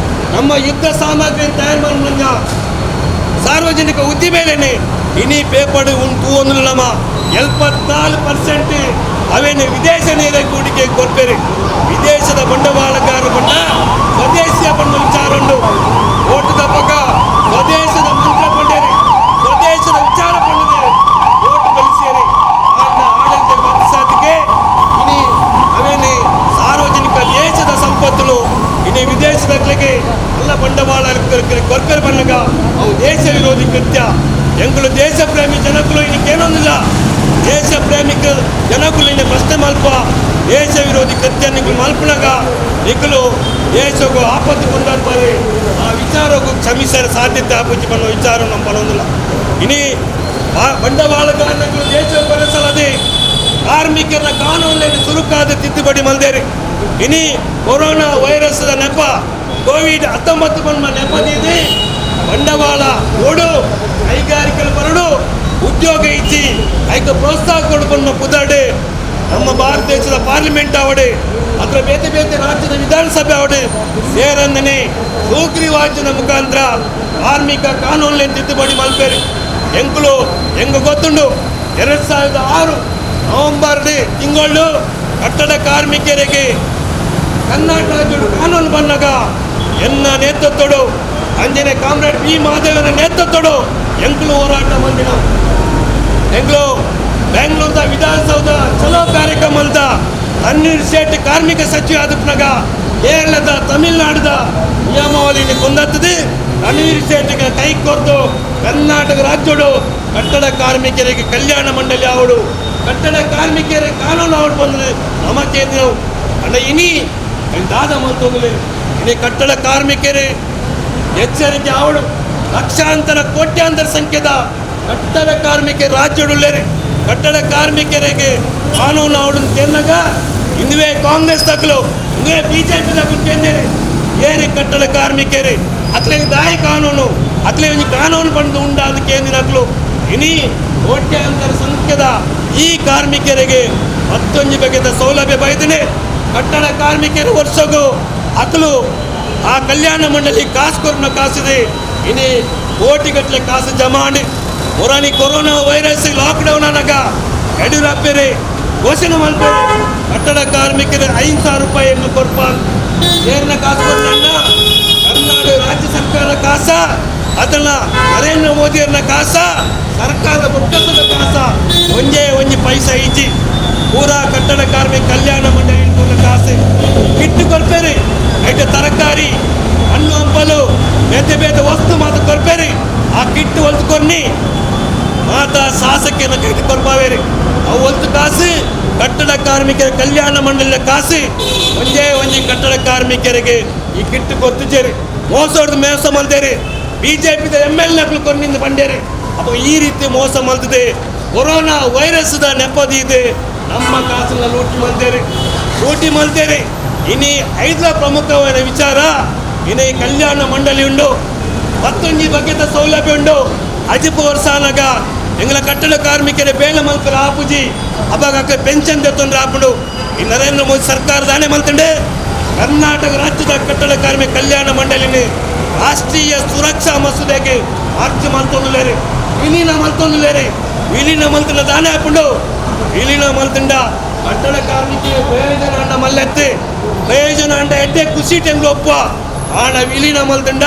B: ನಮ್ಮ ಯುದ್ಧ ಸಾಮಗ್ರಿ ತಯಾರು ಮಾಡಿದ ಸಾರ್ವಜನಿಕ ಉದ್ದಿಮೆಲೇನೆ ಇನಿ ಪೇಪರ್ ಉಂಟು ಒಂದು ನಮ್ಮ 74% ಅವೇನು ವಿದೇಶ ನೇರ ಹೂಡಿಕೆ ಕೊಡ್ಬೇರಿ ವಿದೇಶದ ಬಂಡವಾಳಗಾರರು ಬಂಡ ಸ್ವದೇಶಿಯ ಬಂಡ ವಿಚಾರ ಉಂಟು ಓಟದ ಪಕ್ಕ ಸ್ವದೇಶದ ಮಂತ್ರ ಬಂಡೇರಿ ಸ್ವದೇಶದ ವಿಚಾರ ಬಂದಿದೆ ಓಟು ಗಳಿಸಿರಿ ಆಡಳಿತ ಸಾಧಿಕೆ ಇನಿ ಅವೇನು ಸಾರ್ವಜನಿಕ ದೇಶದ ಸಂಪತ್ತು ಇನಿ ವಿದೇಶದಗಳಿಗೆ ಎಲ್ಲ ಬಂಡವಾಳ ಕೊರ್ಪೇರಿ ಬಂದಾಗ ಅವು ದೇಶ ವಿರೋಧಿ ಕೃತ್ಯ ಎಂಗಳು ದೇಶ ಪ್ರೇಮಿ ಜನಗಳು ಇನ್ನೇನೊಂದಿಲ್ಲ ದೇಶ ಪ್ರೇಮಿಕ ಜನಗಳು ಇನ್ನು ಪ್ರಶ್ನೆ ಮಲ್ಪ ದೇಶ ವಿರೋಧಿ ಕೃತ್ಯ ನಿಗಳು ಮಲ್ಪನಾಗ ನಿಗಳು ದೇಶಕ್ಕೂ ಆಪತ್ತು ಕೊಂಡಾಡ್ಬಾರಿ ಆ ವಿಚಾರಕ್ಕೂ ಕ್ಷಮಿಸಲು ಸಾಧ್ಯತೆ ಆಪತ್ತಿ ಬನ್ನೋ ವಿಚಾರ ನಮ್ಮ ಬರೋದಿಲ್ಲ ಇನಿ ಬಂಡವಾಳಗಾರಗಳು ದೇಶ ಬಳಸಲದೆ ಕಾರ್ಮಿಕರ ಕಾನೂನಿನಲ್ಲಿ ಚುರುಕಾದ ತಿದ್ದುಪಡಿ ಮಲ್ದೇರಿ ಇನಿ ಕೊರೋನಾ ವೈರಸ್ ನೆಪ ಕೋವಿಡ್-19 ಬಂದ ನೆಪದಿದೆ ಬಂಡವಾಳ ಓಡು ಕೈಗಾರಿಕೆಗಳು ಬರಡು ಉದ್ಯೋಗ ಇಚ್ಚಿ ಐಕ ಪ್ರೋತ್ಸಾಹ ಕೊಡ್ಕೊಂಡು ಪುದಾಡೆ ನಮ್ಮ ಭಾರತ ದೇಶದ ಪಾರ್ಲಿಮೆಂಟ್ ಅವಡೆ ಅದರ ಬೇತೆ ಬೇತೆ ರಾಜ್ಯದ ವಿಧಾನಸಭೆ ಅವಡೆ ಸೇರಂದನೆ ಸುಗ್ರೀವಾಜ್ಞೆಯ ಮುಖಾಂತರ ಕಾರ್ಮಿಕ ಕಾನೂನಲ್ಲಿ ತಿದ್ದುಪಡಿ ಮಲ್ಪೇರಿ ಎಂಕುಲು ಹೆಂಗ ಗೊತ್ತುಂಡು 2006 ನವೆಂಬರ್ ತಿಂಗಳು ಕಟ್ಟಡ ಕಾರ್ಮಿಕರಿಗೆ ಕರ್ನಾಟಕ ರಾಜ್ಯದ ಕಾನೂನು ಬಂದಾಗ ಎನ್ನ ನೇತೃತ್ವಡು ಅಂಜನೆ ಕಾಮ್ರೇಡ್ ಬಿ ಮಾದೇವನ ನೇತೃತ್ವಡು ಎಂಕುಲು ಹೋರಾಟ ಬಂದಿನ ಎಂಗ್ಲು ಬೆಂಗಳೂರದ ವಿಧಾನಸೌಧ ಚಲೋ ಕಾರ್ಯಕ್ರಮ ಅಂತ ತಣ್ಣೀರ್ ಶೆಟ್ಟಿ ಕಾರ್ಮಿಕ ಸಚಿವ ಆದಪ್ಪನಾಗ ಕೇರಳದ ತಮಿಳುನಾಡದ ನಿಯಮಾವಳಿಯನ್ನು ಕೊಂದತ್ತದೆ ತಣ್ಣೀರ್ ಶೆಟ್ಟಿಗೆ ಕೈ ಕೊರ್ದು ಕರ್ನಾಟಕ ರಾಜ್ಯಡು ಕಟ್ಟಡ ಕಾರ್ಮಿಕರಿಗೆ ಕಲ್ಯಾಣ ಮಂಡಳಿ ಅವಡು ಕಟ್ಟಡ ಕಾರ್ಮಿಕರ ಕಾನೂನು ಅವಡು ಬಂದರೆ ನಮಗೆ ನಾವು ಅಣ್ಣ ಇನಿ ದಾದ ಮಲ್ತೋಗಲಿ ಇನಿ ಕಟ್ಟಡ ಕಾರ್ಮಿಕರೇ ಎಚ್ಚರಿಕೆ ಅವಡು ಲಕ್ಷಾಂತರ ಕೋಟ್ಯಾಂತರ ಸಂಖ್ಯೆದ ಕಟ್ಟಡ ಕಾರ್ಮಿಕರ ರಾಜ್ಯಡುಳ್ಳೇರಿ ಕಟ್ಟಡ ಕಾರ್ಮಿಕರಿಗೆ ಕಾನೂನು ಅವಡು ತೆನ್ನಗ ಇಂದುವೇ ಕಾಂಗ್ರೆಸ್ ತಕ್ಕಲು ಇಂದುವೇ ಬಿಜೆಪಿ ತಕ್ಕಲು ಕೇಂದ್ರಿ ಏರಿ ಕಟ್ಟಡ ಕಾರ್ಮಿಕರೇ ಅತ್ಲೇ ದಾಯಿ ಕಾನೂನು ಅತ್ಲೇ ಒಂದು ಕಾನೂನು ಬಂದು ಉಂಟಾದ ಕೇಂದ್ರಗಳು ಇನಿ ಕೋಟ್ಯಾಂತರ ಸಂಖ್ಯೆದ ಈ ಕಾರ್ಮಿಕರಿಗೆ ಮತ್ತೊಂದು ಬಗೆದ ಸೌಲಭ್ಯ ಬೈದನೆ ಕಟ್ಟಡ ಕಾರ್ಮಿಕರ ವರ್ಷಗೂ ಅಕಲು ಆ ಕಲ್ಯಾಣ ಮಂಡಳಿ ಕಾಸು ಕೊರನ ಕಾಸಿದೆ ಇನಿ ಕೋಟಿಗಟ್ಟಲೆ ಕಾಸು ಜಮಾಡಿ ಮೊರಾನಿ ಕೊರೋನಾ ವೈರಸ್ ಲಾಕ್ಡೌನ್ ಅನ್ನಾಗ ಯಡಿಯೂರಪ್ಪರೇ ಘೋಷಣೆ ಮಾಡ್ತಾರೆ ಕಟ್ಟಡ ಕಾರ್ಮಿಕರು 5,000 ರೂಪಾಯಿ ಎಂದು ಕೊರ್ಪ ಏರ್ನ ಕಾಸು ಕೊರನ ಕರ್ನಾಟಕ ರಾಜ್ಯ ಸರ್ಕಾರ ಕಾಸ ಅದನ್ನ ನರೇಂದ್ರ ಮೋದಿಯವ್ರನ್ನ ಕಾಸ ಸರ್ಕಾರದ ಬೊಕ್ಕಸದ ಕಾಸ ಒಂಜಿ ಪೈಸಾ ಇಜ್ಜಿ ಪೂರಾ ಕಟ್ಟಡ ಕಾರ್ಮಿಕ ಕಲ್ಯಾಣ ಮಂಡಳಿ ಕಾಸೆ ಕಿಟ್ಟು ಕೊಡ್ಬೇರಿ ಐಟೆ ತರಕಾರಿ ಹಣ್ಣು ಹಂಪಲು ಬೇತೆ ಬೇತೆ ವಸ್ತು ಮಾತು ಕೊಡ್ಬೇರಿ ಆ ಕಿಟ್ಟು ಹೊಲ್ದುಕೊನ್ನಿ ಮಾತಾ ಶಾಸಕಿಯನ್ನು ಕೈದು ಕೊಡ್ಪಾವೇರಿ ಅವು ಹೊಲ್ತು ಕಾಸು ಕಟ್ಟಡ ಕಾರ್ಮಿಕರ ಕಲ್ಯಾಣ ಮಂಡಳಿಯ ಕಾಸು ಒಂಜಿ ಕಟ್ಟಡ ಕಾರ್ಮಿಕರಿಗೆ ಈ ಕಿಟ್ಟು ಕೊತ್ತಿದ್ದೇರಿ ಮೋಸ ಮಲ್ದೇರಿ ಬಿಜೆಪಿದ MLA ಕೊನ್ನಿಂದ ಬಂಡೇರಿ ಅಪ್ಪ ಈ ರೀತಿ ಮೋಸ ಮಲ್ತಿದೆ ಕೊರೋನಾ ವೈರಸ್ದ ನೆಪದಿ ಇದೆ ನಮ್ಮ ಕಾಸನ್ನ ಲೂಟಿ ಮಲ್ತೇರಿ ಇನಿ 5 ಪ್ರಮುಖವಾದ ವಿಚಾರ ಇನಿ ಕಲ್ಯಾಣ ಮಂಡಳಿ ಉಂಡು ಮತ್ತೊಂದು ಬಗೆದ ಸೌಲಭ್ಯ ಉಂಡು ಅಜಿಪ ವರ್ಷಾನಾಗ ಎಂಗಳ ಕಟ್ಟಡ ಕಾರ್ಮಿಕರ ಬೇಳೆ ಮಲ್ಪರ ಆಪುಜಿ ಅವಾಗ ಪೆನ್ಷನ್ ತೆತ್ತೊಂದ್ರೆ ಆಪುಂಡು ಈ ನರೇಂದ್ರ ಮೋದಿ ಸರ್ಕಾರದ ಹಣೆ ಮಲ್ತಂಡೆ ಕರ್ನಾಟಕ ರಾಜ್ಯದ ಕಟ್ಟಡ ಕಾರ್ಮಿಕ ಕಲ್ಯಾಣ ಮಂಡಳಿನಿ ರಾಷ್ಟ್ರೀಯ ಸುರಕ್ಷಾ ಮಸೂದೆಗೆ ಮಾರ್ಚ್ ಮಲ್ತೊಂದುಲೇರಿ ವಿಲೀನ ಮಲ್ತಿನ ದಾನೆ ಹಾಕೊಂಡು ವಿಲೀನ ಮಲ್ತಿಂಡ ಕಟ್ಟಡ ಕಾರ್ಮಿಕರಿಗೆ ಪ್ರಯೋಜನ ಅಂಡ ಮಲ್ಲೆತ್ತಿ ಪ್ರಯೋಜನ ಅಂಡ ಎಡ್ಡೆ ಖುಷಿ ಟೆಂಗ್ಲು ಒಪ್ಪ ಆಣ ವಿಲೀನ ಮಲ್ತಿಂಡ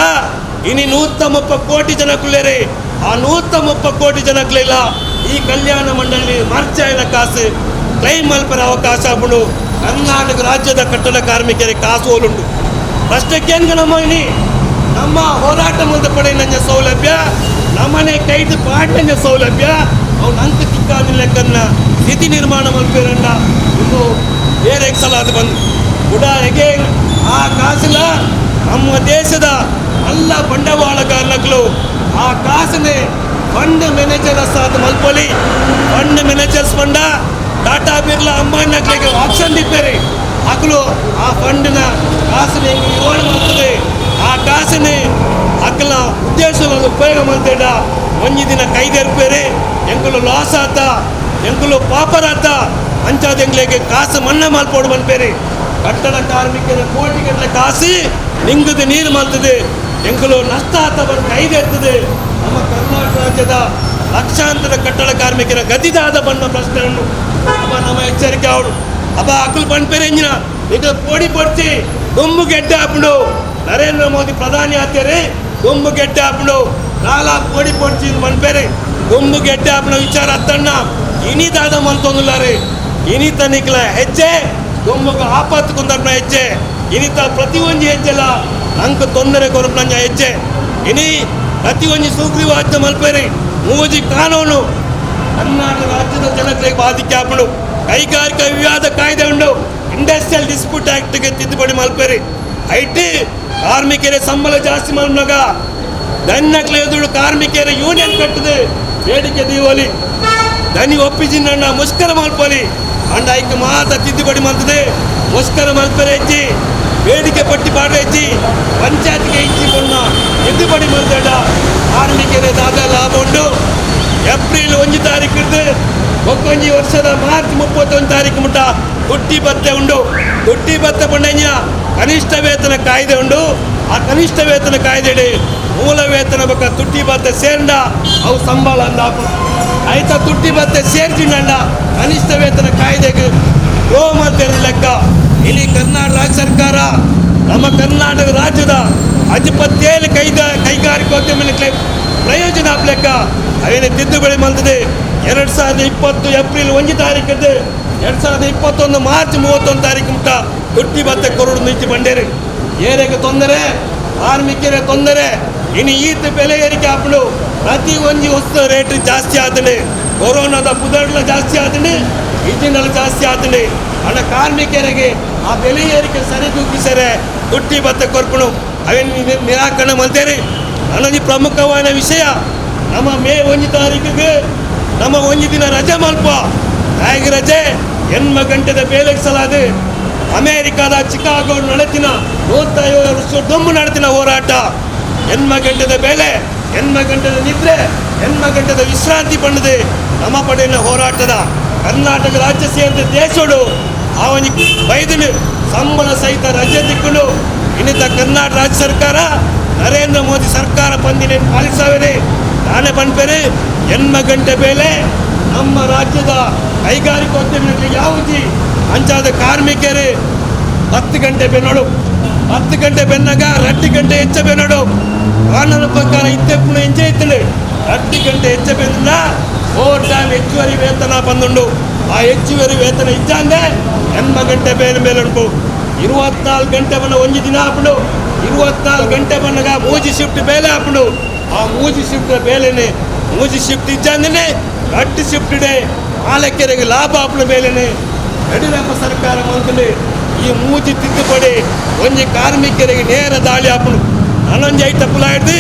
B: ಇನ್ನು 130 ಕೋಟಿ ಜನಕ್ಕುಳ್ಳೇರೆ ಆ 130 ಕೋಟಿ ಜನಕ್ಕಲಿಲ್ಲ ಈ ಕಲ್ಯಾಣ ಮಂಡಳಿ ಮರ್ಚಾಯಿನ ಕಾಸು ಕ್ಲೈಮ್ ಮಲ್ಪರ ಅವಕಾಶ ಆಗ್ಬಿಡು ಕರ್ನಾಟಕ ರಾಜ್ಯದ ಕಟ್ಟಡ ಕಾರ್ಮಿಕರಿಗೆ ಕಾಸು ಹೋಲುಂಟು ಪ್ರಶ್ನೆಕ್ಕೇನ್ಗ ನಮ್ಮ ಹೋರಾಟ ಮುಂದೆ ಪಡೆ ನನ್ನ ಸೌಲಭ್ಯ ನಮ್ಮನೆ ಕೈದು ಪಾಠನ ಸೌಲಭ್ಯ ಅವು ನಂಗೆ ತಿಕ್ಕಾದ ಲೆಕ್ಕನ್ನ ಸ್ಥಿತಿ ನಿರ್ಮಾಣ ಮಲ್ಪೇರಂಡ ಇನ್ನು ಬೇರೆ ಸಲ ಅದು ಬಂದು ಉಡಾನೆಗೆ ಆ ಕಾಸಿನ ನಮ್ಮ ದೇಶದ ಎಲ್ಲ ಬಂಡವಾಳಗಾರಗಳು ಆ ಕಾಸನ್ನೇ ಫಂಡ್ ಮ್ಯಾನೇಜರ್ ಸಾಧ ಮಲ್ಪೊಲಿ ಫಂಡ್ ಮ್ಯಾನೇಜರ್ಸ್ ಫಂಡ ಟಾಟಾ ಬಿರ್ಲಾ ಅಂಬಾನಿಗಳಿಗೆ ಆಪ್ಷನ್ ಇದ್ದಾರೆ ಅಕ್ಕಳು ಆ ಫಂಡ್ನ ಕಾಸನ್ನ ನಿರ್ವಹಣೆ ಮಾಡ್ತದೆ ಆ ಕಾಸನ್ನೇ ಅಕ್ಕಲ ಉದ್ದೇಶವನ್ನು ಉಪಯೋಗ ಮಾಡ್ತೇಡ ಒಂಜಿ ದಿನ ಕೈದೇರ್ಪೇರೆ ಎಂಕಲು ಲಾಸ್ ಆತ ಎಂಕಲು ಪಾಪರಾತ ಅಂಚಾದ ಎಂಗ್ಲಿಗೆ ಕಾಸು ಮನ್ನಾ ಮಲ್ಪೋಡು ಬಂದ್ಬೇರೆ ಕಟ್ಟಡ ಕಾರ್ಮಿಕರ ಕೋಟಿಗಟ್ಟಲೆ ಕಾಸು ನಿಂಗದ ನೀರು ಮಾಡ್ತದೆ ಎಂಕಲು ನಷ್ಟ ಆತ ಬಂದು ಕೈದೇರ್ತದೆ ನಮ್ಮ ಕರ್ನಾಟಕ ರಾಜ್ಯದ ಲಕ್ಷಾಂತರ ಕಟ್ಟಡ ಕಾರ್ಮಿಕರ ಗತಿದಾದ ಬಣ್ಣ ಪ್ರಶ್ನೆಯನ್ನು ನಮ್ಮ ಎಚ್ಚರಿಕೆ ಅವಳು ಅಬ್ಬ ಅಕ್ಕಲು ಬಂದ್ಪೇರೆ ಎಂಜಿನ ಈಗ ಪೋಡಿ ಪಡ್ತಿ ದುಂಬು ಗೆಡ್ಡೆ ಹಾಕೊಂಡು ನರೇಂದ್ರ ಮೋದಿ ಪ್ರಧಾನಿ ಆಗ್ತಾರೆ ದುಂಬು ಗೆಡ್ಡೆ ಹಾಕೊಂಡು ನಾಲಾ ಪೋಡಿ ಪಡ್ತಿ ಬಂದ್ಪೇರೆ ದುಂಬು ಗೆಡ್ಡೆ ಹಾಪಣ ವಿಚಾರ ಹತ್ತಣ್ಣ ಇನಿದಾದ ಮಲ್ತೊಂದುಲಾರೆ ಇನಿತ ನಿಕ್ಲ ಹೆಜ್ಜೆ ದುಂಬುಗ ಆಪತ್ತು ಕುಂದರ್ನ ಹೆಜ್ಜೆ ಇನಿತ ಪ್ರತಿ ಒಂಜಿ ಹೆಜ್ಜೆಲ್ಲ ನಂಗೆ ತೊಂದರೆ ಕೊರಪನ ಹೆಜ್ಜೆ ಇನಿ ಪ್ರತಿ ಒಂಜಿ ಸುಗ್ರೀವಾಜ್ಞ ಮಲ್ಪೇರಿ ಮೂಜಿ ಕಾನೂನು ಕರ್ನಾಟಕ ರಾಜ್ಯದ ಜನಗಳಿಗೆ ಬಾಧಿಕೆ ಹಾಪಡು ಕೈಗಾರಿಕಾ ವಿವಾದ ಕಾಯ್ದೆ ಉಂಡು ಇಂಡಸ್ಟ್ರಿಯಲ್ ಡಿಸ್ಪ್ಯೂಟ್ ಆಕ್ಟ್ಗೆ ತಿದ್ದುಪಡಿ ಮಲ್ಪೇರಿ ಐಟಿ ಕಾರ್ಮಿಕರ ಸಂಬಳ ಜಾಸ್ತಿ ಮಲ್ನಾಗ ದನ್ನಕ್ಲೆ ಎದುರು ಕಾರ್ಮಿಕರ ಯೂನಿಯನ್ ಕಟ್ಟದೆ ಬೇಡಿಕೆ ದೀವಲಿ ದನಿ ಒಪ್ಪಿಸಿನ ಮುಷ್ಕರ ಮಲ್ಪಲಿ ಅಂಡ ಐಕ ಮಾತ ತಿದ್ದುಪಡಿ ಮಲ್ತದೆ ಮುಷ್ಕರ ಮಲ್ಪರೆ ಹೆಚ್ಚಿ ಬೇಡಿಕೆ ಪಟ್ಟಿ ಪಾಡ ಹೆಚ್ಚಿ ಪಂಚಾಯತ್ಗೆ ಇಚ್ಚಿ ಕೊನ್ನ ತಿದ್ದುಪಡಿ ಮಲ್ತೇಡ ಕಾರ್ಮಿಕರ ದಾದ ಲಾಭ ಉಂಟು ಏಪ್ರಿಲ್ 1 ತಾರೀಕು ಒಕ್ಕೊಂಜಿ ವರ್ಷದ ಮಾರ್ಚ್ 31 ತಾರೀಕು ಮುಟ್ಟ ತುಟ್ಟಿ ಭತ್ತೆ ಉಂಡು ತುಟ್ಟಿ ಭತ್ತೆ ಪಂಡಂಜ ಕನಿಷ್ಠ ವೇತನ ಕಾಯ್ದೆ ಉಂಡು ಆ ಕನಿಷ್ಠ ವೇತನ ಕಾಯ್ದೆ ಮೂಲ ವೇತನ ಬಕ್ಕ ತುಟ್ಟಿ ಭತ್ತೆ ಸೇರ್ಂಡ ಅವು ಸಂಬಳ ಅಂದ ಆಯ್ತಾ ತುಟ್ಟಿ ಭತ್ತೆ ಸೇರ್ಸಿಂಡ ಕನಿಷ್ಠ ವೇತನ ಕಾಯ್ದೆಗೆ ಗೋ ಮಾಡ್ತೇನೆ ಲೆಕ್ಕ ಇಲ್ಲಿ ಕರ್ನಾಟಕ ರಾಜ್ಯ ಸರ್ಕಾರ ನಮ್ಮ ಕರ್ನಾಟಕ ರಾಜ್ಯದ 57 ಕೈಗಾರಿಕೋದ್ಯಮಗಳಿಗೆ ಪ್ರಯೋಜನ ಲೆಕ್ಕ ಅವೇನೇ ತಿದ್ದುಪಡಿ ಮಲ್ತದೆ 2020 ಏಪ್ರಿಲ್ 1 ತಾರೀಕು 2021 ಮಾರ್ಚ್ 31 ತಾರೀಕು ಮುಟ್ಟ ತುಟ್ಟಿ ಭತ್ತೆ ಕೊರಡು ಮಿಂಚಿ ಬಂಡೇರಿ ಏರಿಕೆ ತೊಂದರೆ ಕಾರ್ಮಿಕರ ತೊಂದರೆ ಇನ್ನು ಈತ ಬೆಲೆ ಏರಿಕೆ ಹಾಕೊಂಡು ಪ್ರತಿ ಒಂಜಿ ವಸ್ತು ರೇಟ್ ಜಾಸ್ತಿ ಆತನೆ ಕೊರೋನಾದ ಪುದಡ್ಲ ಜಾಸ್ತಿ ಆತನೆ ಇದನ್ನೆಲ್ಲ ಜಾಸ್ತಿ ಆತನೆ ಹಣ ಕಾರ್ಮಿಕರಿಗೆ ಆ ಬೆಲೆ ಏರಿಕೆ ಸರಿ ತೂಗಿಸರೆ ತುಟ್ಟಿ ಭತ್ತೆ ಕೊರ್ಪಣು ಅವೇನು ನಿರಾಕರಣೆ ಮಾಡ್ತೇರಿ ಅನ್ನೋದು ಪ್ರಮುಖವಾದ ವಿಷಯ ನಮ್ಮ ಮೇ 1 ತಾರೀಕಿಗೆ ನಮ್ಮ ಒಂದು ದಿನ ರಜೆ ಮಲ್ಪ ಹೇಗೆ ರಜೆ ಎನ್ಮ ಗಂಟೆದ ಬೇಲೆಗೆ ಸಲಾದೆ ಅಮೇರಿಕಾದ ಚಿಕಾಗೋ ನಡೆತಿನ 150 ವರ್ಷ ದೊಂಬು ನಡೆತಿನ ಹೋರಾಟ ಎನ್ಮ ಗಂಟೆದ ಬೇಲೆ ಎನ್ಮ ಗಂಟೆದ ನಿದ್ರೆ ಎನ್ಮ ಗಂಟೆದ ವಿಶ್ರಾಂತಿ ಪಂಡದೆ ನಮ್ಮ ಪಡೆಯ ಹೋರಾಟದ ಕರ್ನಾಟಕ ರಾಜ್ಯ ಸೇರಿದ ದೇಶೋಡು ಅವನಿಗೆ ಬೈದಿನ ಸಂಬಳ ಸಹಿತ ರಜೆ ತಿಕ್ಕೊಂಡು ಇನ್ನಿತ ಕರ್ನಾಟಕ ರಾಜ್ಯ ಸರ್ಕಾರ ನರೇಂದ್ರ ಮೋದಿ ಸರ್ಕಾರ ಪಂದಿನ ಪಾಲಿಸವೇನೆ ನಾನೇ ಬಂದ್ಬೇರೆ ಎನ್ಮ ಗಂಟೆ ಬೇಲೆ ನಮ್ಮ ರಾಜ್ಯದ ಕೈಗಾರಿಕೋದ್ಯಮಿಗಳಿಗೆ ಯಾವುದಿ ಅಂಚಾದ ಕಾರ್ಮಿಕರು 10 ಗಂಟೆ ಬೆನ್ನೋಡು 10 ಗಂಟೆ ಬೆನ್ನಾಗ 2 ಗಂಟೆ ಹೆಚ್ಚ ಬೆನ್ನೋಡು ಕಾನೂನು ಪ್ರಕಾರ ಇತ್ತೆ ಪುಣ ಹೆಂಚೆ ಇತ್ತಲೆ 2 ಗಂಟೆ ಹೆಚ್ಚ ಬೆನ್ನ ಓವರ್ ಟೈಮ್ ಹೆಚ್ಚುವರಿ ವೇತನ ಬಂದುಂಡು ಆ ಹೆಚ್ಚುವರಿ ವೇತನ ಇದ್ದಂಗೆ ಎನ್ಮ ಗಂಟೆ ಬೇರೆ ಮೇಲೆ ಉಂಟು 24 ಗಂಟೆ ಬಣ್ಣ ಒಂದು ದಿನ ಹಾಕೊಂಡು 24 ಗಂಟೆ ಬಣ್ಣಗ ಮೂಜಿ ಶಿಫ್ಟ್ ಬೇಲೆ ಹಾಕೊಂಡು ಆ ಮೂಜಿ ಶಿಫ್ಟ್ ಬೇಲೆನೆ ಮೂಜಿ ಶಿಫ್ಟ್ ಇದ್ದಂಗೆ 2 ಶಿಫ್ಟ್ ಡೇ ಮಾಲಕ್ಯರಿಗೆ ಲಾಭ ಹಾಪಣ ಬೇಲೆನೆ ಯಡಿಯೂರಪ್ಪ ಸರ್ಕಾರ ಮಂತ್ಲಿ ಈ ಮೂಜಿ ತಿದ್ದುಪಡಿ ಒಂಜಿ ಕಾರ್ಮಿಕರಿಗೆ ನೇರ ದಾಳಿ ಹಾಪಣು ಹನ್ನೊಂದು ಐಟಪ್ಪಲ ಹಿಡ್ದು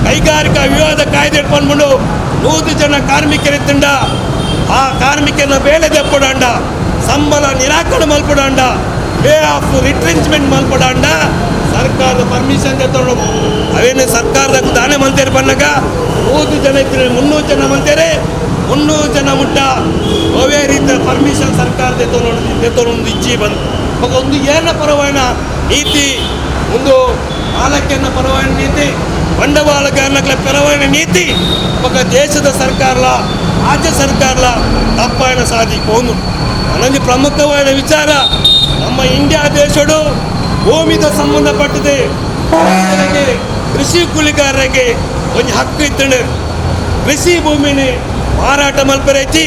B: ಕೈಗಾರಿಕಾ ವಿವಾದ ಕಾಯ್ದೆ ಇಟ್ಕೊಂಡ್ಬಿಡು 100 ಜನ ಕಾರ್ಮಿಕರಿದ್ದಂಡ ಆ ಕಾರ್ಮಿಕರನ್ನ ಬೇಳೆ ತೆಪ್ಪಡಾಂಡ ಸಂಬಳ ನಿರಾಕರಣೆ ಮಲ್ಪಡಾಂಡ ಪೇ ಆಫ್ ರಿಟ್ರೆಂಚ್ಮೆಂಟ್ ಮಲ್ಪಡಾಂಡ ಸರ್ಕಾರದ ಪರ್ಮಿಷನ್ ತಗೊಂಡು ಅವೇನು ಸರ್ಕಾರದ ದಾನೆ ಮಂತೇರಿ ಬಂದಾಗ 100 ಜನ ಇದ್ರೆ 300 ಜನ ಮಂತೇರಿ 300 ಜನ ಮುಟ್ಟ ಅವೇ ರೀತಿಯ ಪರ್ಮಿಷನ್ ಸರ್ಕಾರದ ತಗೊಂಡು ಇಚ್ಚಿ ಬಂದು ಒಂದು ಏನ ಪರವಾಯಿನ ನೀತಿ ಒಂದು ಮಾಲಕ್ಯನ ಪರವಾಯಿನ ನೀತಿ ಬಂಡವಾಳಗಾರನ ಪರವಾಯಿನ ನೀತಿ ఒక ದೇಶದ ಸರ್ಕಾರಲ ರಾಜ್ಯ ಸರ್ಕಾರಲ ತಪ್ಪಾಯನ ಸಾಧಿಕೊಂಡು ಅನ್ನೊಂದು ಪ್ರಮುಖವಾದ ವಿಚಾರ ನಮ್ಮ ಇಂಡಿಯಾ ದೇಶಡು ಭೂಮಿದ ಸಂಬಂಧಪಟ್ಟಿದೆ ಕೃಷಿ ಕೂಲಿಗಾರರಿಗೆ ಒಂದು ಹಕ್ಕು ಇತ್ತು. ಕೃಷಿ ಭೂಮಿನಿ ಮಾರಾಟ ಮಲ್ಪರೈತಿ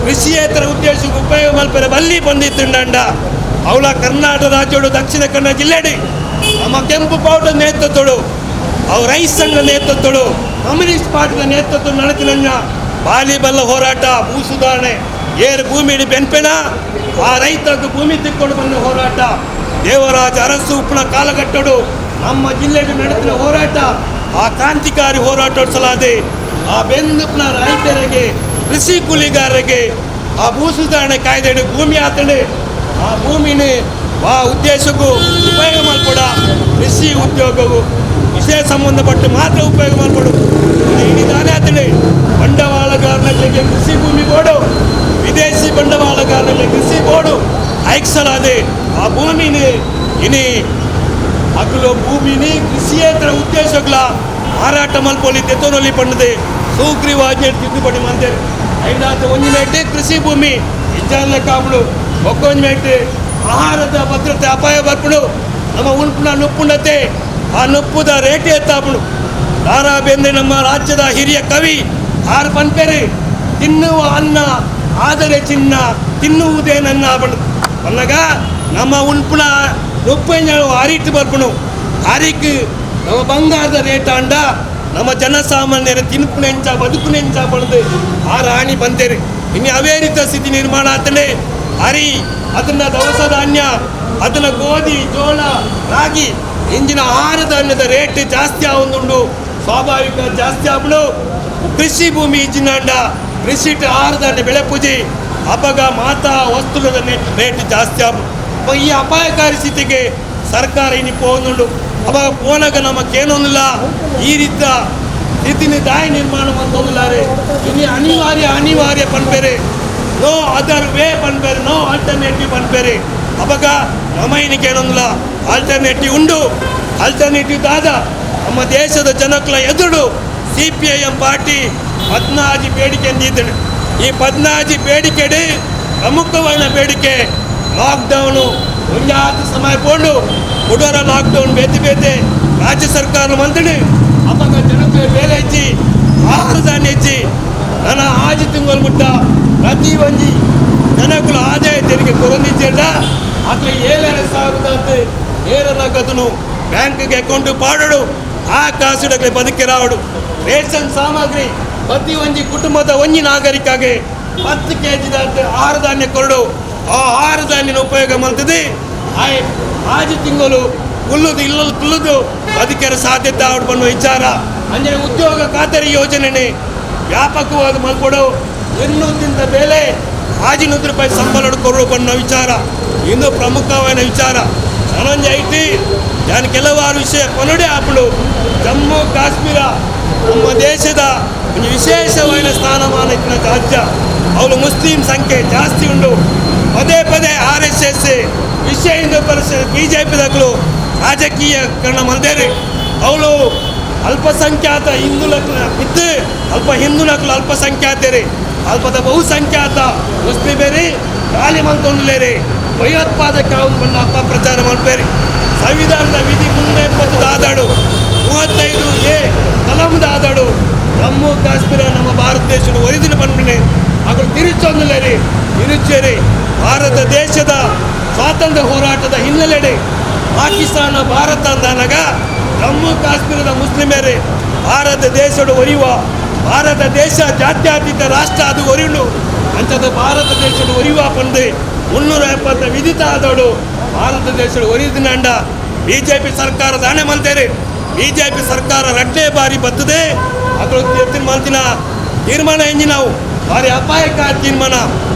B: ಕೃಷಿಯೇತರ ಉದ್ದೇಶಕ್ಕೆ ಉಪಯೋಗ ಮಲ್ಪರೆ ಬಲ್ಲಿ ಬಂದಿತ್ತುಂಡ ಅವಳ ಕರ್ನಾಟಕ ರಾಜ್ಯೋಡು ದಕ್ಷಿಣ ಕನ್ನಡ ಜಿಲ್ಲೆಡಿ ನಮ್ಮ ಕೆಂಪು ಬಾವುಟ ನೇತೃತ್ವಡು ಅವು ರೈತ ಸಂಘ ನೇತೃತ್ವಡು ಕಮ್ಯುನಿಸ್ಟ್ ಪಾರ್ಟಿಯ ನೇತೃತ್ವ ನಡೆತಿನ ಬಾಲಿ ಬಲ್ಲ ಹೋರಾಟ ಭೂ ಸುಧಾರಣೆ ಏರು ಭೂಮಿ ಬೆನ್ಪೆನ ಆ ರೈತಕ್ಕೆ ಭೂಮಿ ತಿಕ್ಕೊಂಡು ಬಂದ ಹೋರಾಟ ದೇವರಾಜ ಅರಸು ಉಪ್ಪನ ಕಾಲಘಟ್ಟಡು ನಮ್ಮ ಜಿಲ್ಲೆಗೆ ನಡೆಸಿದ ಹೋರಾಟ ಆ ಕ್ರಾಂತಿಕಾರಿ ಹೋರಾಟ ಸಲಾದೆ ಆ ಬೆಂದುಪ್ನ ರೈತರಿಗೆ ಕೃಷಿ ಕೂಲಿಗಾರರಿಗೆ ಆ ಭೂ ಸುಧಾರಣೆ ಕಾಯ್ದೆ ಭೂಮಿ ಆತಡೆ ಆ ಭೂಮಿನ ಆ ಉದ್ದೇಶಕ್ಕೂ ಉಪಯೋಗ ಮಾಡ್ಕೊಡ ಕೃಷಿ ಉದ್ಯೋಗವು ವಿಷಯ ಸಂಬಂಧಪಟ್ಟು ಮಾತ್ರ ಉಪಯೋಗ ಮಾಡ್ಕೊಡು ಇಡಿದಾನೆ ಆತಡೆ ಬಂಡವಾಳಗಾರನಿಗೆ ಕೃಷಿ ಭೂಮಿ ಬೋರ್ಡು ವಿದೇಶಿ ಬಂಡವಾಳಗಾರನಿಗೆ ಕೃಷಿ ಬೋರ್ಡು ಆಯ್ಸಲಾದೆ ಆ ಭೂಮಿನ ಇನಿ ಅಕಲು ಭೂಮಿನಿ ಕೃಷಿಯೇತರ ಉದ್ದೇಶಗಳ ಮಾರಾಟ ಮಲ್ಪೊಲಿ ತೆತ್ತೋನಲ್ಲಿ ಪಂಡದೆ ಸುಗ್ರೀವಾಜ್ಞೆ ತಿದ್ದುಪಡಿ ಮಾಡ್ತಾರೆ ಐದಾತ ಒಂದು ಮೇಟೆ ಕೃಷಿ ಭೂಮಿ ಇಜ್ಜಾಲ ಕಾಬಳು ಒಕ್ಕೊಂದು ಮೇಟೆ ಆಹಾರದ ಭದ್ರತೆ ಅಪಾಯ ಬರ್ಪಡು ನಮ್ಮ ಉಲ್ಪುನ ನುಪ್ಪುಂಡತೆ ಆ ನುಪ್ಪುದ ರೇಟೆ ಎತ್ತಾಪಡು ದಾರಾ ಬೇಂದ್ರೆ ನಮ್ಮ ರಾಜ್ಯದ ಹಿರಿಯ ಕವಿ ಆರು ಪನ್ಪೇರೆ ತಿನ್ನುವ ಅನ್ನ ಆದರೆ ಚಿನ್ನ ತಿನ್ನುವುದೇ ನನ್ನ ಅನ್ನಗ ನಮ್ಮ ಉಲ್ಪುನ ನುಪ್ಪು ಅರಿಟ್ಟು ಬರ್ಪಣು ಅರಿಕ್ ನಮ್ಮ ಬಂಗಾರದ ರೇಟ್ ಅಂಡ ನಮ್ಮ ಜನಸಾಮಾನ್ಯರ ತಿನ್ಪುನೆಂಚ ಬದುಕುನೆಂಚ ಬಡ್ದು ಆ ರಾಣಿ ಬಂದೇರಿ ಇನ್ನು ಅವೇ ರೀತಿಯ ಸ್ಥಿತಿ ನಿರ್ಮಾಣ ಆತನೆ ಅರಿ ಅದನ್ನ ದವಸ ಧಾನ್ಯ ಅದನ್ನ ಗೋಧಿ ಜೋಳ ರಾಗಿ ಇಂಜಿನ ಆಹಾರ ಧಾನ್ಯದ ರೇಟ್ ಜಾಸ್ತಿ ಆವೊಂದುಂಡು ಸ್ವಾಭಾವಿಕ ಜಾಸ್ತಿ ಆಗ್ಬಿಡು ಕೃಷಿ ಭೂಮಿ ಇಜ್ಜಿನಾಂಡ ಕೃಷಿ ಆಹಾರ ಧಾನ್ಯ ಬೆಳೆ ಪೂಜೆ ಅಪಗ ಮಾತಾ ವಸ್ತುಗಳ ರೇಟ್ ಜಾಸ್ತಿ ಆಗ್ಬಿಡು ಈ ಅಪಾಯಕಾರಿ ಸ್ಥಿತಿಗೆ ಸರ್ಕಾರ ಇನ್ನು ಪೋನುಂಡು ಅವಾಗ ಪೋನಾಗ ನಮಗೇನೊಂದಿಲ್ಲ ಈ ರೀತಿಯ ಸ್ಥಿತಿನ ದಾಯ ನಿರ್ಮಾಣ ಮಂದೊಂದಿಲ್ಲಾರೆ ಇನ್ನು ಅನಿವಾರ್ಯ ಪನ್ಬೇರೆ ನೋ ಅದರ್ ವೇ ಪನ್ಬೇರೆ ನೋ ಆಲ್ಟರ್ನೇಟಿವ್ ಪನ್ಬೇರೆ ಅವಾಗ ನಮ್ಮ ಏನಕ್ಕೇನೊಂದಿಲ್ಲ ಆಲ್ಟರ್ನೇಟಿವ್ ಉಂಡು ಆಲ್ಟರ್ನೇಟಿವ್ ದಾದ ನಮ್ಮ ದೇಶದ ಜನಕ್ಕಳ ಎದುರು CPIM ಪಾರ್ಟಿ 14 ಬೇಡಿಕೆ ಅಂದಿದ್ದಳು ಈ 14 ಬೇಡಿಕೆಡೆ ಪ್ರಮುಖವಾದ ಬೇಡಿಕೆ ಲಾಕ್ಡೌನು ಒಂಜಾತು ಸಮಯ ಕೊಂಡು ಕೊಡೋರ ಲಾಕ್ಡೌನ್ ಬೇತೆ ರಾಜ್ಯ ಸರ್ಕಾರ ಮಂತ್ರಿ ಅವಾಗ ಜನಕ್ಕೆ ಬೇಲೆ ಹೆಚ್ಚಿ ಆಹಾರ ಧಾನ್ಯ ಹೆಚ್ಚಿ ನನ್ನ ಆಜಿ ತಿಂಗಳು ಮುಟ್ಟ ಪ್ರತಿ ಒಂಜಿ ಜನಕ್ಕಳು ಆದಾಯ ತೆರಿಗೆ ಕೊರೊಂದಿದ್ದ ಅಕ್ಲಿ 7,000 ಏರನಾಗದನು ಬ್ಯಾಂಕ್ಗೆ ಅಕೌಂಟ್ ಪಾಡೋಡು ಆ ಕಾಸುಡಕ್ಕೆ ಬದುಕಿ ರಾವಡು ರೇಷನ್ ಸಾಮಗ್ರಿ ಪ್ರತಿ ಒಂಜಿ ಕುಟುಂಬದ ಒಂಜಿ ನಾಗರಿಕಗೆ 10 kg ಆಹಾರ ಧಾನ್ಯ ಕೊರಡು ಆ ಆಹಾರ ಧಾನ್ಯನ ಉಪಯೋಗ ಮಾಡ್ತದೆ ಆಜಿ ತಿಂಗಳು ಕುಲ್ಲುದು ಬದುಕರ ಸಾಧ್ಯತೆ ಆಡ್ಬಣ್ಣು ವಿಚಾರ ಅಂದರೆ ಉದ್ಯೋಗ ಖಾತರಿ ಯೋಜನೆ ವ್ಯಾಪಕವಾಗಿ ಮಲ್ಕೊಡು ಎನ್ನುತ್ತಿಂದ ಬೆಲೆ ₹1,000 ಸಂಬಳ ಕೊಡು ಬಣ್ಣು ವಿಚಾರ ಇಂದು ಪ್ರಮುಖವಾದ ವಿಚಾರ ನನೊಂದು ಐತಿ ನಾನು ಕೆಲವಾರು ವಿಷಯ ಕೊನಡೆ ಆಪಡು ಜಮ್ಮು ಕಾಶ್ಮೀರ ನಮ್ಮ ದೇಶದ ಒಂದು ವಿಶೇಷವಾದ ಸ್ಥಾನಮಾನ ಇತ್ತಿನ ರಾಜ್ಯ ಅವಳು ಮುಸ್ಲಿಂ ಸಂಖ್ಯೆ ಜಾಸ್ತಿ ಉಂಟು ಪದೇ RSS ವಿಶ್ವ ಹಿಂದೂ ಪರಿಷತ್ BJPದಗಳು ರಾಜಕೀಯಕರಣ ಮಾಡಿದ್ದಾರೆ ಅವಳು ಅಲ್ಪಸಂಖ್ಯಾತ ಹಿಂದುಳಕ್ಲ ಇದ್ದು ಹಿಂದುಳಕ್ಲು ಅಲ್ಪಸಂಖ್ಯಾತರೇ ಅಲ್ಪದ ಬಹುಸಂಖ್ಯಾತ ಮುಸ್ಲಿಮರೇ ಗಾಲಿ ಮಂತೊಂದುಲೇರೆ ಭಯೋತ್ಪಾದಕ ಬಣ್ಣ ಅಪಪ್ರಚಾರ ಮಾಡ್ಬೇರಿ ಸಂವಿಧಾನದ ವಿಧಿ 370 ಆದಾಡು 35A ಕಲಂದ ಆದಾಡು ಜಮ್ಮು ಕಾಶ್ಮೀರ ನಮ್ಮ ಭಾರತ ದೇಶದ ಒರಿದಿನ ಬಂದ್ಬಿಟ್ಟೆ ಅವರು ತಿರುಚೊಂದುಲೇರಿ ತಿರುಚೇರಿ ಭಾರತ ದೇಶದ ಸ್ವಾತಂತ್ರ್ಯ ಹೋರಾಟದ ಹಿನ್ನೆಲೆಡೆ ಪಾಕಿಸ್ತಾನ ಭಾರತ ಅಂದಾಗ ಜಮ್ಮು ಕಾಶ್ಮೀರದ ಮುಸ್ಲಿಮರೇ ಭಾರತ ದೇಶದ ಒರಿಯುವ ಭಾರತ ದೇಶ ಜಾತ್ಯತೀತ ರಾಷ್ಟ್ರ ಅದು ಒರಿಯುಂಡು ಅಂಥದ್ದು ಭಾರತ ದೇಶದ ಒರಿಯುವ ಬಂದು 370 ವಿಧಿತ ಆದೋಡು ಭಾರತ ದೇಶದ ಒರಿದಿನಂಡ BJP ಸರ್ಕಾರದ ಹಣೆ ಮಲ್ತೇರಿ BJP ಸರ್ಕಾರ ರಡ್ಡೇ ಬಾರಿ ಬರ್ತದೆ ಅದ್ರ ಎತ್ತಿನ ಮಲ್ತಿನ ತೀರ್ಮಾನ ಎಂಜಿ ನಾವು ಭಾರಿ ಅಪಾಯಕಾರಿ ತೀರ್ಮಾನ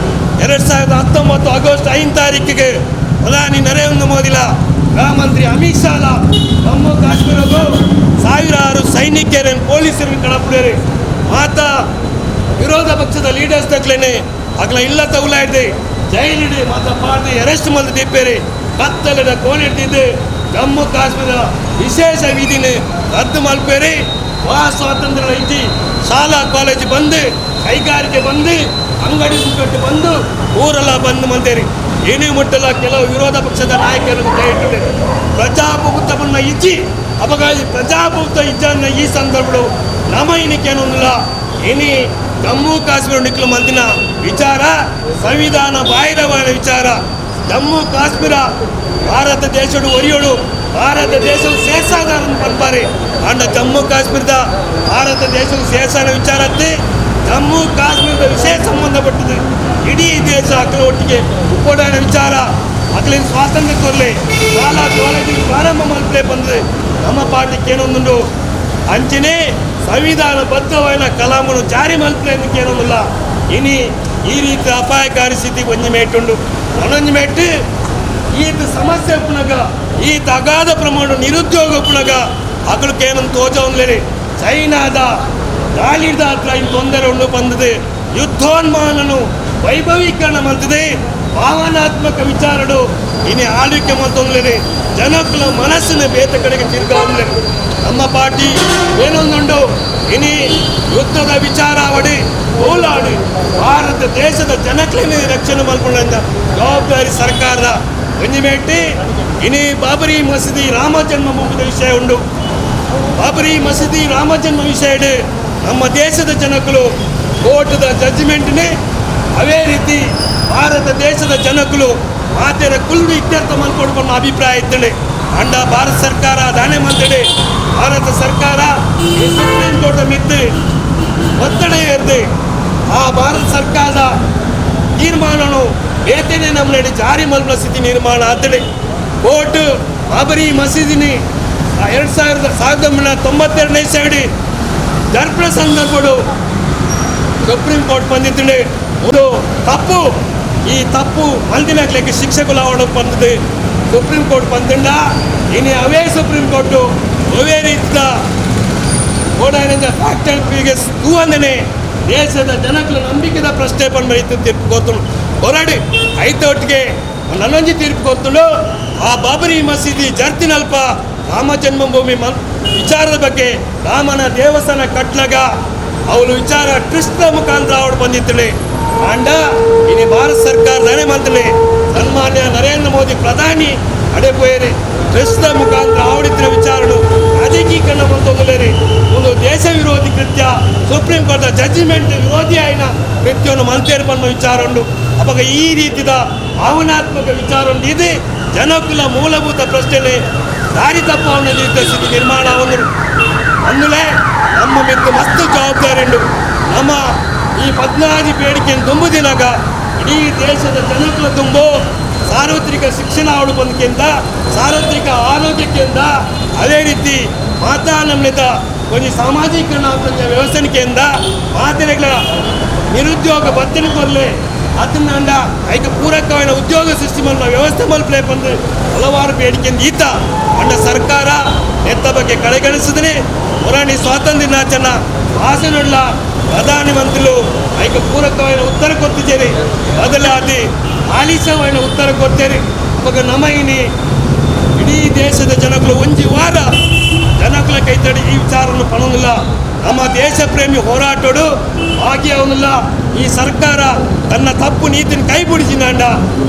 B: 2019 ಆಗಸ್ಟ್ 5 ಪ್ರಧಾನಿ ನರೇಂದ್ರ ಮೋದಿಲ ಗೃಹ ಮಂತ್ರಿ ಅಮಿತ್ ಶಾ ಜಮ್ಮು ಕಾಶ್ಮೀರಗೂ ಸಾವಿರಾರು ಸೈನಿಕರನ್ನು ಪೊಲೀಸರನ್ನು ಕಳಪಡೇರಿ ಮಾತಾ ವಿರೋಧ ಪಕ್ಷದ ಲೀಡರ್ಸ್ ತಕ್ಲೇನೆ ಅಗ್ಲ ಇಲ್ಲ ತಗುಲಾಯ್ದೆ ಜೈಲಿಡಿ ಮಾತಾ ಪಾರ್ಟಿ ಅರೆಸ್ಟ್ ಮಂದಿ ದಿಪ್ಪೇರಿ ಕತ್ತಲದ ಕೋಣಿಡ್ತಿದ್ದು ಜಮ್ಮು ಕಾಶ್ಮೀರ ವಿಶೇಷ ವಿಧಿನ ರದ್ದು ಮಲ್ಪೇರಿ ಸ್ವಾತಂತ್ರ್ಯ ಐತಿ ಶಾಲಾ ಕಾಲೇಜ್ ಬಂದು ಕೈಗಾರಿಕೆ ಬಂದು ಅಂಗಡಿ ಮುಗ್ಗಟ್ಟು ಬಂದು ಊರೆಲ್ಲ ಬಂದು ಮಂತೇರಿ ಏನೇ ಮುಟ್ಟಲ ಕೆಲವು ವಿರೋಧ ಪಕ್ಷದ ನಾಯಕರು ಕೈ ಇಟ್ಟಿದ್ದಾರೆ. ಪ್ರಜಾಪ್ರಭುತ್ವವನ್ನು ಇಚ್ಚಿ ಅಪಘಾತ ಪ್ರಜಾಪ್ರಭುತ್ವ ಇಜ್ಜನ್ನ ಈ ಸಂದರ್ಭಗಳು ನಮ್ಮ ಇನ್ನಿಕೇನೊಂದಿಲ್ಲ ಇನಿ ಜಮ್ಮು ಕಾಶ್ಮೀರ ನಿಖಲು ಮಂದಿನ ವಿಚಾರ ಸಂವಿಧಾನ ಬಾಹಿರವಾದ ವಿಚಾರ. ಜಮ್ಮು ಕಾಶ್ಮೀರ ಭಾರತ ದೇಶಡು ಒರಿಯೋಡು ಭಾರತ ದೇಶವು ಸೇರ್ಸಾದ ಪನ್ಪಾರೆ ಅಂಡ ಜಮ್ಮು ಕಾಶ್ಮೀರದ ಭಾರತ ದೇಶವು ಸೇರ್ಸಾದ ವಿಚಾರತ್ತೆ ಜಮ್ಮು ಕಾಶ್ಮೀರದ ವಿಷಯ ಸಂಬಂಧಪಟ್ಟದ್ದು ಇಡೀ ದೇಶ ಅಕ್ಕಲ ಒಟ್ಟಿಗೆ ಒಪ್ಪೋಡಾನ ವಿಚಾರ ಅಕ್ಕಲಿನ ಸ್ವಾತಂತ್ರ್ಯ ಕೊರಲೆ ಶಾಲಾ ಕಾಲೇಜಿಗೆ ಪ್ರಾರಂಭ ಮಲ್ಪಲೆ ಬಂದರೆ ನಮ್ಮ ಪಾರ್ಟಿಗೆ ಏನೊಂದುಂಡು ಅಂಚನೆ ಸಂವಿಧಾನಬದ್ಧವಾದ ಕಲಾಮನ್ನು ಜಾರಿ ಮಲ್ಪಲೆ ಅನ್ನಕ್ಕೆ ಏನೊಂದಿಲ್ಲ. ಇನಿ ಈ ರೀತಿ ಅಪಾಯಕಾರಿ ಸ್ಥಿತಿ ಒಂಜಿ ಮೇಟುಂಡು ಅನ್ನೊಂಜಿ ಮೇಟ್ಟು ಈತ ಸಮಸ್ಯೆ ಉಪ್ಪುನಗ ಈತ ಅಗಾಧ ಪ್ರಮಾಣ ನಿರುದ್ಯೋಗ ಉಪ್ಪುನಗ ಅಕ್ಕಳಕ್ಕೆ ಏನೊಂದು ತೋಜವನ್ಲೇರಿ ಚೈನಾದ ಗಾಳಿದ ಹತ್ರ ಇನ್ನು ತೊಂದರೆ ಉಂಡು ಬಂದಿದೆ. ಯುದ್ಧೋನ್ಮಾನನು ವೈಭವೀಕರಣ ಮಾಡ್ತಿದೆ. ಭಾವನಾತ್ಮಕ ವಿಚಾರಗಳು ಇನ್ನು ಆಳ್ವಿಕೆ ಮಾಡ್ತೊಂದ್ಲೇರಿ ಜನಕ್ಕಳ ಮನಸ್ಸಿನ ಬೇತ ಕಡೆಗೆ ತಿರ್ಗಾವ್ಲೇರಿ. ನಮ್ಮ ಪಾರ್ಟಿ ಏನೊಂದುಂಡು ಇನಿ ಯುದ್ಧದ ವಿಚಾರ ಅವಡಿ ಹೋಲಾಡಿ ಭಾರತ ದೇಶದ ಜನಕ್ಲೇ ರಕ್ಷಣೆ ಮಾಡ್ಕೊಂಡ ಜವಾಬ್ದಾರಿ ಸರ್ಕಾರದ ಒಂಜಿಮೇಟಿ ಇನಿ ಬಾಬರಿ ಮಸೀದಿ ರಾಮ ಜನ್ಮಭೂಮಿದ ವಿಷಯ ಉಂಡು. ಬಾಬರಿ ಮಸೀದಿ ರಾಮ ಜನ್ಮ ವಿಷಯ ನಮ್ಮ ದೇಶದ ಜನಗಳು ಕೋರ್ಟ್ದ ಜಡ್ಜ್ಮೆಂಟ್ನೇ ಅವೇ ರೀತಿ ಭಾರತ ದೇಶದ ಜನಗಳು ಮಾತೆರ ಕುಲ್ಲು ಇತ್ಯರ್ಥ ಮಾಡ್ಕೊಂಡು ಅಭಿಪ್ರಾಯ ಇತ್ತಡೆ ಅಂಡ ಭಾರತ ಸರ್ಕಾರ ದಾನೆ ಮಾಡ್ತಡೆ. ಭಾರತ ಸರ್ಕಾರ ಈ ಸುಪ್ರೀಂ ಕೋರ್ಟ್ ಮಿತ್ತು ಒತ್ತಡ ಇರದೆ ಆ ಭಾರತ ಸರ್ಕಾರದ ತೀರ್ಮಾನನು ಬೇತೇನೆ ನಮ್ಮ ನಡೆ ಜಾರಿ ಮಲ್ಪನ ಸ್ಥಿತಿ ನಿರ್ಮಾಣ ಆತಡೆ. ಕೋರ್ಟ್ ಬಾಬರಿ ಮಸೀದಿನಿ 1992ನೇ ಇಸವಿಡಿ ದರ್ಪಣ ಸಂದರ್ಭಗಳು ಸುಪ್ರೀಂ ಕೋರ್ಟ್ ಬಂದಿದ್ದೆ ಒಂದು ತಪ್ಪು ಈ ತಪ್ಪು ಮಲ್ದಿನಾಗ್ಲಿಕ್ಕೆ ಶಿಕ್ಷೆಗಳು ಅವಳು ಬಂದಿದೆ. ಸುಪ್ರೀಂ ಕೋರ್ಟ್ ಬಂದಿಂದ ಇನ್ನು ಅವೇ ಸುಪ್ರೀಂ ಕೋರ್ಟು ಅವೇ ರೀತಿಯ ಓಡಾಡಿದ ಫ್ಯಾಕ್ಟರಿಗೆ ತೂವಂದನೆ ದೇಶದ ಜನಗಳ ನಂಬಿಕೆದ ಪ್ರಶ್ನೆ ಬಂದು ಮರಿತು ತೀರ್ಪು ಕೊತ್ತು ಹೋರಾಡಿ ಐತೊಟ್ಟಿಗೆ ನನ್ನೊಂಜಿ ತೀರ್ಪು ಕೊತ್ತುಂಡು ಆ ಬಾಬರಿ ಮಸೀದಿ ಜರ್ತಿನಲ್ಪ ರಾಮ ಜನ್ಮಭೂಮಿ ವಿಚಾರದ ಬಗ್ಗೆ ರಾಮನ ದೇವಸ್ಥಾನ ಕಟ್ಲಾಗ ಅವಳು ವಿಚಾರ ಟ್ರಿಸ್ಟ್ ಮುಖಾಂತರ ಅವಳು ಬಂದಿತ್ತಳೆ ಅಂಡ ಇನ್ನು ಭಾರತ ಸರ್ಕಾರ ದಾನೆ ಮಾಡ್ತಲೆ ಸನ್ಮಾನ್ಯ ನರೇಂದ್ರ ಮೋದಿ ಪ್ರಧಾನಿ ಅಡೆಪೋಯರಿ ಟ್ರಿಸ್ಟ್ ಮುಖಾಂತರ ಅವಡಿತ್ತಿನ ವಿಚಾರಗಳು ರಾಜಕೀಕರಣ ಬಂದೊಂದಲೇರಿ ಒಂದು ದೇಶ ವಿರೋಧಿ ಕೃತ್ಯ ಸುಪ್ರೀಂ ಕೋರ್ಟ್ ಜಡ್ಜ್ಮೆಂಟ್ ವಿರೋಧಿ ಆಯ್ನ ಕೃತ್ಯವನ್ನು ಮಂತೇರಿ ಬಂದ ವಿಚಾರ ಉಂಡು. ಅವಾಗ ಈ ರೀತಿಯ ಭಾವನಾತ್ಮಕ ವಿಚಾರ ಉಂಟು ಇದು ಜನಕುಲ ಮೂಲಭೂತ ಪ್ರಶ್ನೆ ದಾರಿ ತಪ್ಪವನ್ನು ಸ್ಥಿತಿ ನಿರ್ಮಾಣ ಅಂದುಲೇ ನಮ್ಮ ಮಿತ್ತು ಮಸ್ತ್ ಜವಾಬ್ದಾರಿ ಉಂಡು. ನಮ್ಮ ಈ 14 ಬೇಡಿಕೆಯನ್ನು ತುಂಬುದಿನಾಗ ಇಡೀ ದೇಶದ ಜನಕುಲ ತುಂಬು ಸಾರ್ವತ್ರಿಕ ಶಿಕ್ಷಣ ಅವಳು ಬಂದಕ್ಕಿಂತ ಸಾರ್ವತ್ರಿಕ ಆರೋಗ್ಯಕ್ಕಿಂತ ಅದೇ ರೀತಿ ಮಾತಾನಮ್ಯದ ಒಂದು ಸಾಮಾಜೀಕರಣ ವ್ಯವಸ್ಥೆಯಿಂದ ಮಾತೆರೆಗಳ ನಿರುದ್ಯೋಗ ಬತ್ತನೆ ಕೊರಲೆ ಅದನ್ನ ಐಕ ಪೂರಕವಾದ ಉದ್ಯೋಗ ಸೃಷ್ಟಿ ಮಾಡುವ ವ್ಯವಸ್ಥೆ ಮಲ್ಪಲೆ ಬಂದು ಹಲವಾರು ಬೇಡಿಕೆಯಿಂದ ಈತ ಅಂಡ ಸರ್ಕಾರ ಎತ್ತ ಬಗ್ಗೆ ಕಡೆಗಣಿಸಿದ್ರೆ ಹೊರಾಣಿ ಸ್ವಾತಂತ್ರ್ಯ ದಿನಾಚರಣೆ ಭಾಷಣುಳ್ಳ ಪ್ರಧಾನಮಂತ್ರಿಗಳು ಐಕ ಪೂರಕವಾದ ಉತ್ತರ ಕೊಡ್ತಿದ್ದೇನೆ ಬದಲಾದಿ ಆಲಿಸವಾದ ಉತ್ತರ ಕೊಡ್ತೇನೆ. ಅವಾಗ ನಮ್ಮ ಇಡೀ ದೇಶದ ಜನಗಳು ಒಂಜಿ ವಾರ ಜನಗಳ ಕೈತಡಿ ಈ ವಿಚಾರವನ್ನು ಪಣೋದಿಲ್ಲ. ನಮ್ಮ ದೇಶ ಪ್ರೇಮಿ ಹೋರಾಟೋಡು ಭಾಗಿಯಾವನಿಲ್ಲ. ಈ ಸರ್ಕಾರ ತನ್ನ ತಪ್ಪು ನೀತಿನ ಕೈ ಬಿಡಿಸಿದಂಡ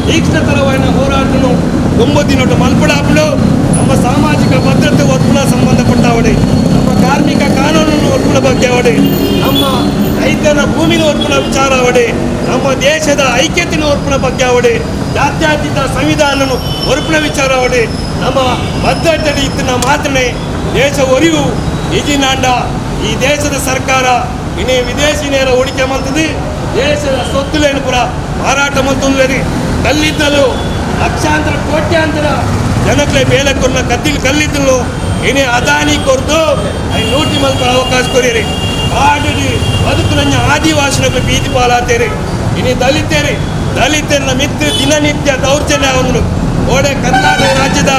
B: ತೀಕ್ಷ್ಣತರವಾದ ಹೋರಾಟನು ಒಂಬತ್ತಿನೊಟ್ಟು ಮಲ್ಪಡಾಪಡು ನಮ್ಮ ಸಾಮಾಜಿಕ ಭದ್ರತೆ ಒತ್ತಡ ಸಂಬಂಧಪಟ್ಟವಡೆ ನಮ್ಮ ಕಾರ್ಮಿಕ ಕಾನೂನನ್ನು ಒತ್ತಡ ಬಗ್ಗೆ ಅವಡೆ ನಮ್ಮ ರೈತರ ಭೂಮಿನ ಒತ್ತಡ ವಿಚಾರ ಅವಡೆ ನಮ್ಮ ದೇಶದ ಐಕ್ಯತೆಯ ಒತ್ತಡ ಬಗ್ಗೆ ಅವಡೆ ಜಾತ್ಯತೀತ ಸಂವಿಧಾನನು ಒರ್ಪಣ ವಿಚಾರ ಅವಡೆ ನಮ್ಮ ಭದ್ರತೆ ಇತ್ತಿನ ಮಾತ್ರನೇ ದೇಶ ಒರಿವು ಈಜಿನಾಂಡ ಈ ದೇಶದ ಸರ್ಕಾರ ಇನ್ನೇ ವಿದೇಶಿ ನೇರ ಹೂಡಿಕೆ ಮಾಡ್ತದೆ. ದೇಶದ ಸೊತ್ತುಲೇನು ಪುರ ಮಾರಾಟ ಮಾಡ್ತಂದ್ರಿ ಕಲ್ಲಿದ್ದಲು ಲಕ್ಷಾಂತರ ಕೋಟ್ಯಾಂತರ ಜನಕ್ಕೆ ಬೇಲೆ ಕೊರ್ನ ಕಲ್ಲಿದ್ದಲು ಇನ್ನೇ ಅದಾನಿ ಕೊರ್ದು ನೋಟಿ ಮಲ್ಪ ಅವಕಾಶ ಕೊರಿರಿ ಆಡಿ ಬದುಕು ನನ್ನ ಆದಿವಾಸಿಗಳ ಬೀದಿ ಪಾಲಾತೇರಿ ಇನ್ನೇ ದಲಿತರನ್ನ ಮಿತ್ರ ದಿನನಿತ್ಯ ದೌರ್ಜನ್ಯ ಅವನು ಓಡೆ ಕರ್ನಾಟಕ ರಾಜ್ಯದ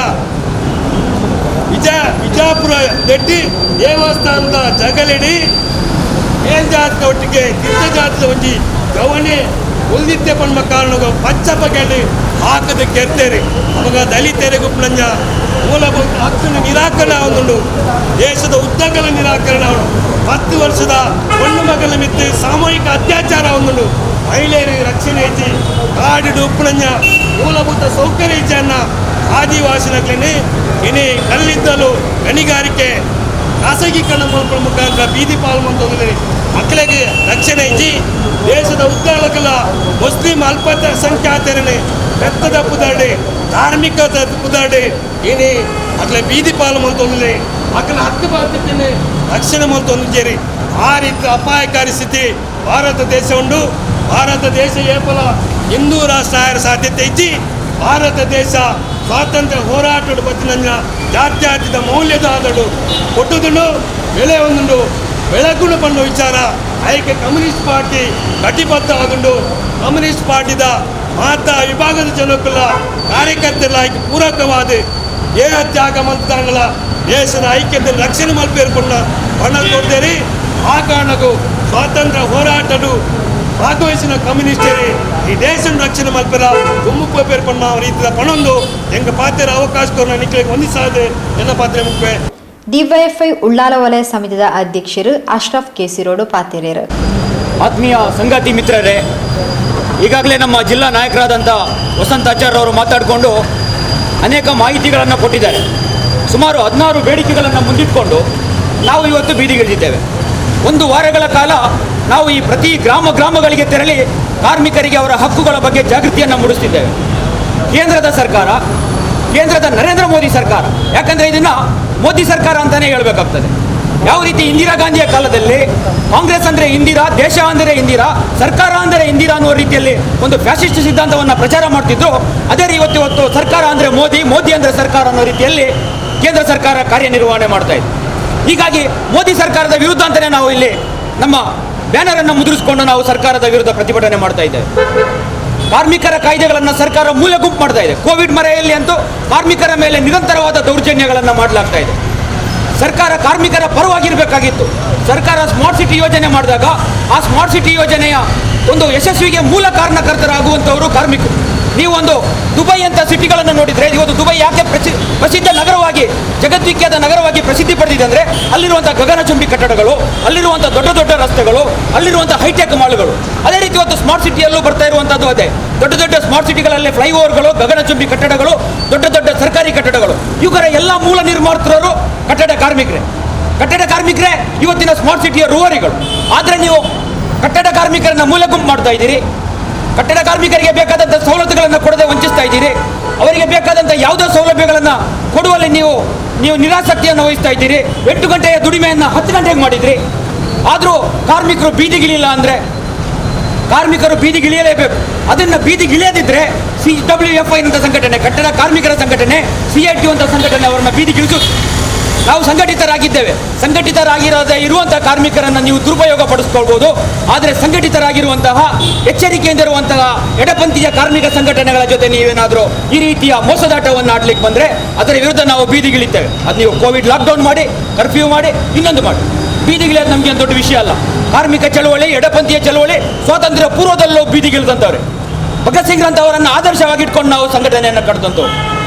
B: ವಿಜಾಪುರ ದೆಡ್ಡಿ ದೇವಸ್ಥಾನದ ಜಗಲಿಡಿ ಮೇಲ್ಜಾತಿಯ ಒಟ್ಟಿಗೆ ಕಿತ್ತ ಜಾತಿಯ ಒಂಜಿ ಗವಣೆ ಉಲ್ದಿತ್ಯ ಪಣ್ಣ ಕಾರಣಗಳು ಪಚ್ಚಪ್ಪಗೆಲ್ಲಿ ಹಾಕದ ಕೆರ್ತೇರಿ ಅವಾಗ ದಲಿತರಿಗೂ ನಂಜ ಮೂಲಭೂತ ಹಕ್ಕಿನ ನಿರಾಕರಣೆ ಆಗುಂಡು. ದೇಶದ ಉದ್ದಗಲ ನಿರಾಕರಣೆ ಅವನು 10 ವರ್ಷದ ಹೆಣ್ಣು ಮಗನ ಮಿತ್ತು ಸಾಮೂಹಿಕ ಅತ್ಯಾಚಾರ ಆಗುಂಡು. ಮಹಿಳೆಯರಿಗೆ ರಕ್ಷಣೆ ಇಜ್ಜಿ ಕಾಡು ಉಪ್ಪುನಂಜ ಮೂಲಭೂತ ಸೌಕರ್ಯ ಇಜ್ಜನ್ನ ಆದಿವಾಸಿನಕ್ಲೇನೆ ಇನಿ ಕಲ್ಲಿದ್ದಲು ಗಣಿಗಾರಿಕೆ ಖಾಸಗೀಕರಣ ಮಲ್ಪಡ ಮುಖಾಂತರ ಬೀದಿ ಪಾಲು ಮಂತಂದ್ರೆ ಮಕ್ಕಳಿಗೆ ರಕ್ಷಣೆ ಇಜ್ಜಿ ದೇಶದ ಉದ್ದಾಳಕಲ ಮುಸ್ಲಿಂ ಅಲ್ಪಸಂಖ್ಯಾತರನೆ ಬೆತ್ತದ ಪುದಾಡಿ ಧಾರ್ಮಿಕದ ಪುದಾಡಿ ಏನೇ ಅಟ್ಲೆ ಬೀದಿ ಪಾಲು ಮಂತಂದ್ರೆ ಮಕ್ಕಳ ಹಕ್ಕು ಬಾಧ್ಯತೆಯನ್ನೇ ರಕ್ಷಣೆ ಮಂತೊಂದಿದ್ದೀರಿ ಆ ರೀತಿ ಅಪಾಯಕಾರಿ ಸ್ಥಿತಿ ಭಾರತ ದೇಶ ಉಂಡು ಭಾರತ ದೇಶ ಏಪಲ ಹಿಂದೂ ರಾಷ್ಟ್ರ ಆಯರ ಸಾಧ್ಯತೆ ಇಜ್ಜಿ ಭಾರತ ದೇಶ ಸ್ವಾತಂತ್ರ್ಯ ಹೋರಾಟದ ಬತ್ತಿನ ಜಾತ್ಯಾತೀತ ಮೌಲ್ಯದ ಆದಡು ಕೊಟ್ಟುದುಂಡು ಬೆಲೆ ಒಂದುಂಡು ಬೆಳಗುಣ ಪಂಡು ವಿಚಾರ ಐಕ್ಯ ಕಮ್ಯುನಿಸ್ಟ್ ಪಾರ್ಟಿ ಕಟಿಬದ್ಧ ಆದುಂಡು ಕಮ್ಯುನಿಸ್ಟ್ ಪಾರ್ಟಿದ ಮಾತಾ ವಿಭಾಗದ ಜನಕ್ಕಲ್ಲ ಕಾರ್ಯಕರ್ತರ ಆಯ್ಕೆ ಪೂರಕವಾದ ದೇಹ ತ್ಯಾಗ ಮಂತಾಂಗಲ ದೇಶದ ಐಕ್ಯತೆ ರಕ್ಷಣೆ ಮಲ್ಪೇರ್ಕೊಂಡ ಬಣ್ಣ ಕೊಡ್ತೇರಿ ಆ ಕಾರಣಕ್ಕೂ ಸ್ವಾತಂತ್ರ್ಯ ಹೋರಾಟಡು ಭಾಗವಹಿಸಿನ ಕಮ್ಯುನಿಸ್ಟರೇ ಈ ದೇಶದ ರಕ್ಷಣೆ ಮಲ್ಪರ ಗುಮ್ಮುಪ್ಪು ಪೇರ್ಕೊಂಡ ರೀತಿಯ ಪಣೊಂದು ಎಂಗ ಪಾತ್ರ ಅವಕಾಶ ನಿಖಿಲಿಗೆ ಹೊಂದಿಸಾದೆ ಎನ್ನ ಪಾತ್ರೆ ಮುಖ್ಯ
A: ಡಿವೈಎಫ್ಐ ಉಳ್ಳಾಲ ವಲಯ ಸಮಿತಿಯ ಅಧ್ಯಕ್ಷರು ಅಶ್ರಫ್ ಕೇಸಿರೋಡು ಪಾತೆರೇರು.
C: ಆತ್ಮೀಯ ಸಂಗಾತಿ ಮಿತ್ರರೇ, ಈಗಾಗಲೇ ನಮ್ಮ ಜಿಲ್ಲಾ ನಾಯಕರಾದಂಥ ವಸಂತಾಚಾರ್ಯ ಅವರು ಮಾತಾಡಿಕೊಂಡು ಅನೇಕ ಮಾಹಿತಿಗಳನ್ನು ಕೊಟ್ಟಿದ್ದಾರೆ. ಸುಮಾರು 16 ಬೇಡಿಕೆಗಳನ್ನು ಮುಂದಿಟ್ಕೊಂಡು ನಾವು ಇವತ್ತು ಬೀದಿಗಿಳಿದಿದ್ದೇವೆ. ಒಂದು ವಾರಗಳ ಕಾಲ ನಾವು ಈ ಪ್ರತಿ ಗ್ರಾಮಗಳಿಗೆ ತೆರಳಿ ಕಾರ್ಮಿಕರಿಗೆ ಅವರ ಹಕ್ಕುಗಳ ಬಗ್ಗೆ ಜಾಗೃತಿಯನ್ನು ಮೂಡಿಸ್ತಿದ್ದೇವೆ. ಕೇಂದ್ರದ ಸರ್ಕಾರ, ಕೇಂದ್ರದ ನರೇಂದ್ರ ಮೋದಿ ಸರ್ಕಾರ, ಯಾಕಂದರೆ ಇದನ್ನು ಮೋದಿ ಸರ್ಕಾರ ಅಂತಲೇ ಹೇಳಬೇಕಾಗ್ತದೆ. ಯಾವ ರೀತಿ ಇಂದಿರಾ ಗಾಂಧಿಯ ಕಾಲದಲ್ಲಿ ಕಾಂಗ್ರೆಸ್ ಅಂದರೆ ಇಂದಿರಾ, ದೇಶ ಅಂದರೆ ಇಂದಿರಾ, ಸರ್ಕಾರ ಅಂದರೆ ಇಂದಿರಾ ಅನ್ನುವ ರೀತಿಯಲ್ಲಿ ಒಂದು ಫ್ಯಾಸಿಸ್ಟ್ ಸಿದ್ಧಾಂತವನ್ನು ಪ್ರಚಾರ ಮಾಡ್ತಿದ್ರು, ಅದೇ ಇವತ್ತು ಸರ್ಕಾರ ಅಂದರೆ ಮೋದಿ, ಮೋದಿ ಅಂದರೆ ಸರ್ಕಾರ ಅನ್ನೋ ರೀತಿಯಲ್ಲಿ ಕೇಂದ್ರ ಸರ್ಕಾರ ಕಾರ್ಯನಿರ್ವಹಣೆ ಮಾಡ್ತಾ ಇದೆ. ಹೀಗಾಗಿ ಮೋದಿ ಸರ್ಕಾರದ ವಿರುದ್ಧ ಅಂತಲೇ ನಾವು ಇಲ್ಲಿ ನಮ್ಮ ಬ್ಯಾನರನ್ನು ಮುದ್ರಿಸಿಕೊಂಡು ನಾವು ಸರ್ಕಾರದ ವಿರುದ್ಧ ಪ್ರತಿಭಟನೆ ಮಾಡ್ತಾ ಇದ್ದೇವೆ. ಕಾರ್ಮಿಕರ ಕಾಯ್ದೆಗಳನ್ನು ಸರ್ಕಾರ ಮೂಲೆ ಗುಂಪು ಮಾಡ್ತಾ ಇದೆ. ಕೋವಿಡ್ ಮರೆಯಲ್ಲಿ ಅಂತೂ ಕಾರ್ಮಿಕರ ಮೇಲೆ ನಿರಂತರವಾದ ದೌರ್ಜನ್ಯಗಳನ್ನು ಮಾಡಲಾಗ್ತಾ ಇದೆ. ಸರ್ಕಾರ ಕಾರ್ಮಿಕರ ಪರವಾಗಿರಬೇಕಾಗಿತ್ತು. ಸರ್ಕಾರ ಸ್ಮಾರ್ಟ್ ಸಿಟಿ ಯೋಜನೆ ಮಾಡಿದಾಗ ಆ ಸ್ಮಾರ್ಟ್ ಸಿಟಿ ಯೋಜನೆಯ ಒಂದು ಯಶಸ್ವಿಗೆ ಮೂಲ ಕಾರಣಕರ್ತರಾಗುವಂಥವರು ಕಾರ್ಮಿಕರು. ನೀವು ಒಂದು ದುಬೈ ಅಂತ ಸಿಟಿಗಳನ್ನು ನೋಡಿದರೆ, ಇವತ್ತು ದುಬೈ ಯಾಕೆ ಪ್ರಸಿದ್ಧ ನಗರವಾಗಿ, ಜಗದ್ವಿಖ್ಯಾತ ನಗರವಾಗಿ ಪ್ರಸಿದ್ಧಿ ಪಡೆದಿದೆ ಅಂದರೆ ಅಲ್ಲಿರುವಂಥ ಗಗನಚುಂಬಿ ಕಟ್ಟಡಗಳು, ಅಲ್ಲಿರುವಂಥ ದೊಡ್ಡ ದೊಡ್ಡ ರಸ್ತೆಗಳು, ಅಲ್ಲಿರುವಂಥ ಹೈಟೆಕ್ ಮಾಲ್ಗಳು. ಅದೇ ರೀತಿ ಇವತ್ತು ಸ್ಮಾರ್ಟ್ ಸಿಟಿಯಲ್ಲೂ ಬರ್ತಾ ಇರುವಂಥದ್ದು ಅದೇ. ದೊಡ್ಡ ದೊಡ್ಡ ಸ್ಮಾರ್ಟ್ ಸಿಟಿಗಳಲ್ಲಿ ಫ್ಲೈಓವರ್ಗಳು, ಗಗನಚುಂಬಿ ಕಟ್ಟಡಗಳು, ದೊಡ್ಡ ದೊಡ್ಡ ಸರ್ಕಾರಿ ಕಟ್ಟಡಗಳು, ಇವುಗಳ ಎಲ್ಲ ಮೂಲ ನಿರ್ಮಾತೃರು ಕಟ್ಟಡ ಕಾರ್ಮಿಕರೇ ಇವತ್ತಿನ ಸ್ಮಾರ್ಟ್ ಸಿಟಿಯ ರೂವಾರಿಗಳು. ಆದರೆ ನೀವು ಕಟ್ಟಡ ಕಾರ್ಮಿಕರನ್ನ ಮೂಲೆ ಗುಂಪು ಮಾಡ್ತಾ ಇದ್ದೀರಿ. ಕಟ್ಟಡ ಕಾರ್ಮಿಕರಿಗೆ ಬೇಕಾದಂಥ ಸವಲತ್ತುಗಳನ್ನು ಕೊಡದೆ ವಂಚಿಸ್ತಾ ಇದ್ದೀರಿ. ಅವರಿಗೆ ಬೇಕಾದಂಥ ಯಾವುದೋ ಸೌಲಭ್ಯಗಳನ್ನು ಕೊಡುವಲ್ಲಿ ನೀವು ನಿರಾಸಕ್ತಿಯನ್ನು ವಹಿಸ್ತಾ ಇದ್ದೀರಿ. 8 ಗಂಟೆಯ ದುಡಿಮೆಯನ್ನು 10 ಗಂಟೆಗೆ ಮಾಡಿದ್ರಿ. ಆದರೂ ಕಾರ್ಮಿಕರು ಬೀದಿಗಿಳಿಲ್ಲ ಅಂದರೆ ಕಾರ್ಮಿಕರು ಬೀದಿಗಿಳಿಯಲೇಬೇಕು. ಅದನ್ನು ಬೀದಿಗಿಳಿಯದಿದ್ದರೆ CWFI ಅಂತ ಸಂಘಟನೆ, ಕಟ್ಟಡ ಕಾರ್ಮಿಕರ ಸಂಘಟನೆ, CITU ಅಂತ ಸಂಘಟನೆ ಅವರನ್ನು ಬೀದಿಗಿಳಿಸುತ್ತೆ. ನಾವು ಸಂಘಟಿತರಾಗಿರದೇ ಇರುವಂತಹ ಕಾರ್ಮಿಕರನ್ನು ನೀವು ದುರುಪಯೋಗ ಪಡಿಸ್ಕೊಳ್ಬೋದು. ಆದರೆ ಸಂಘಟಿತರಾಗಿರುವಂತಹ, ಎಚ್ಚರಿಕೆಯಿಂದ ಇರುವಂತಹ ಎಡಪಂಥೀಯ ಕಾರ್ಮಿಕ ಸಂಘಟನೆಗಳ ಜೊತೆ ನೀವೇನಾದರೂ ಈ ರೀತಿಯ ಮೋಸದಾಟವನ್ನು ಆಡ್ಲಿಕ್ಕೆ ಬಂದರೆ ಅದರ ವಿರುದ್ಧ ನಾವು ಬೀದಿಗಿಳಿತೇವೆ. ಅದು ನೀವು ಕೋವಿಡ್ ಲಾಕ್ಡೌನ್ ಮಾಡಿ, ಕರ್ಫ್ಯೂ ಮಾಡಿ, ಇನ್ನೊಂದು ಮಾಡಿ. ಬೀದಿಗಿಳಿಯೋದು ನಮಗೆ ದೊಡ್ಡ ವಿಷಯ ಅಲ್ಲ. ಕಾರ್ಮಿಕ ಚಳವಳಿ, ಎಡಪಂಥೀಯ ಚಳವಳಿ ಸ್ವಾತಂತ್ರ್ಯ ಪೂರ್ವದಲ್ಲೂ ಬೀದಿಗಿಳಿದಂಥವ್ರೆ. ಭಗತ್ ಸಿಂಗ್ ಅಂತವರನ್ನು ಆದರ್ಶವಾಗಿಟ್ಕೊಂಡು ನಾವು ಸಂಘಟನೆಯನ್ನು ಕಟ್ಟಿದಂಥವ್ರು.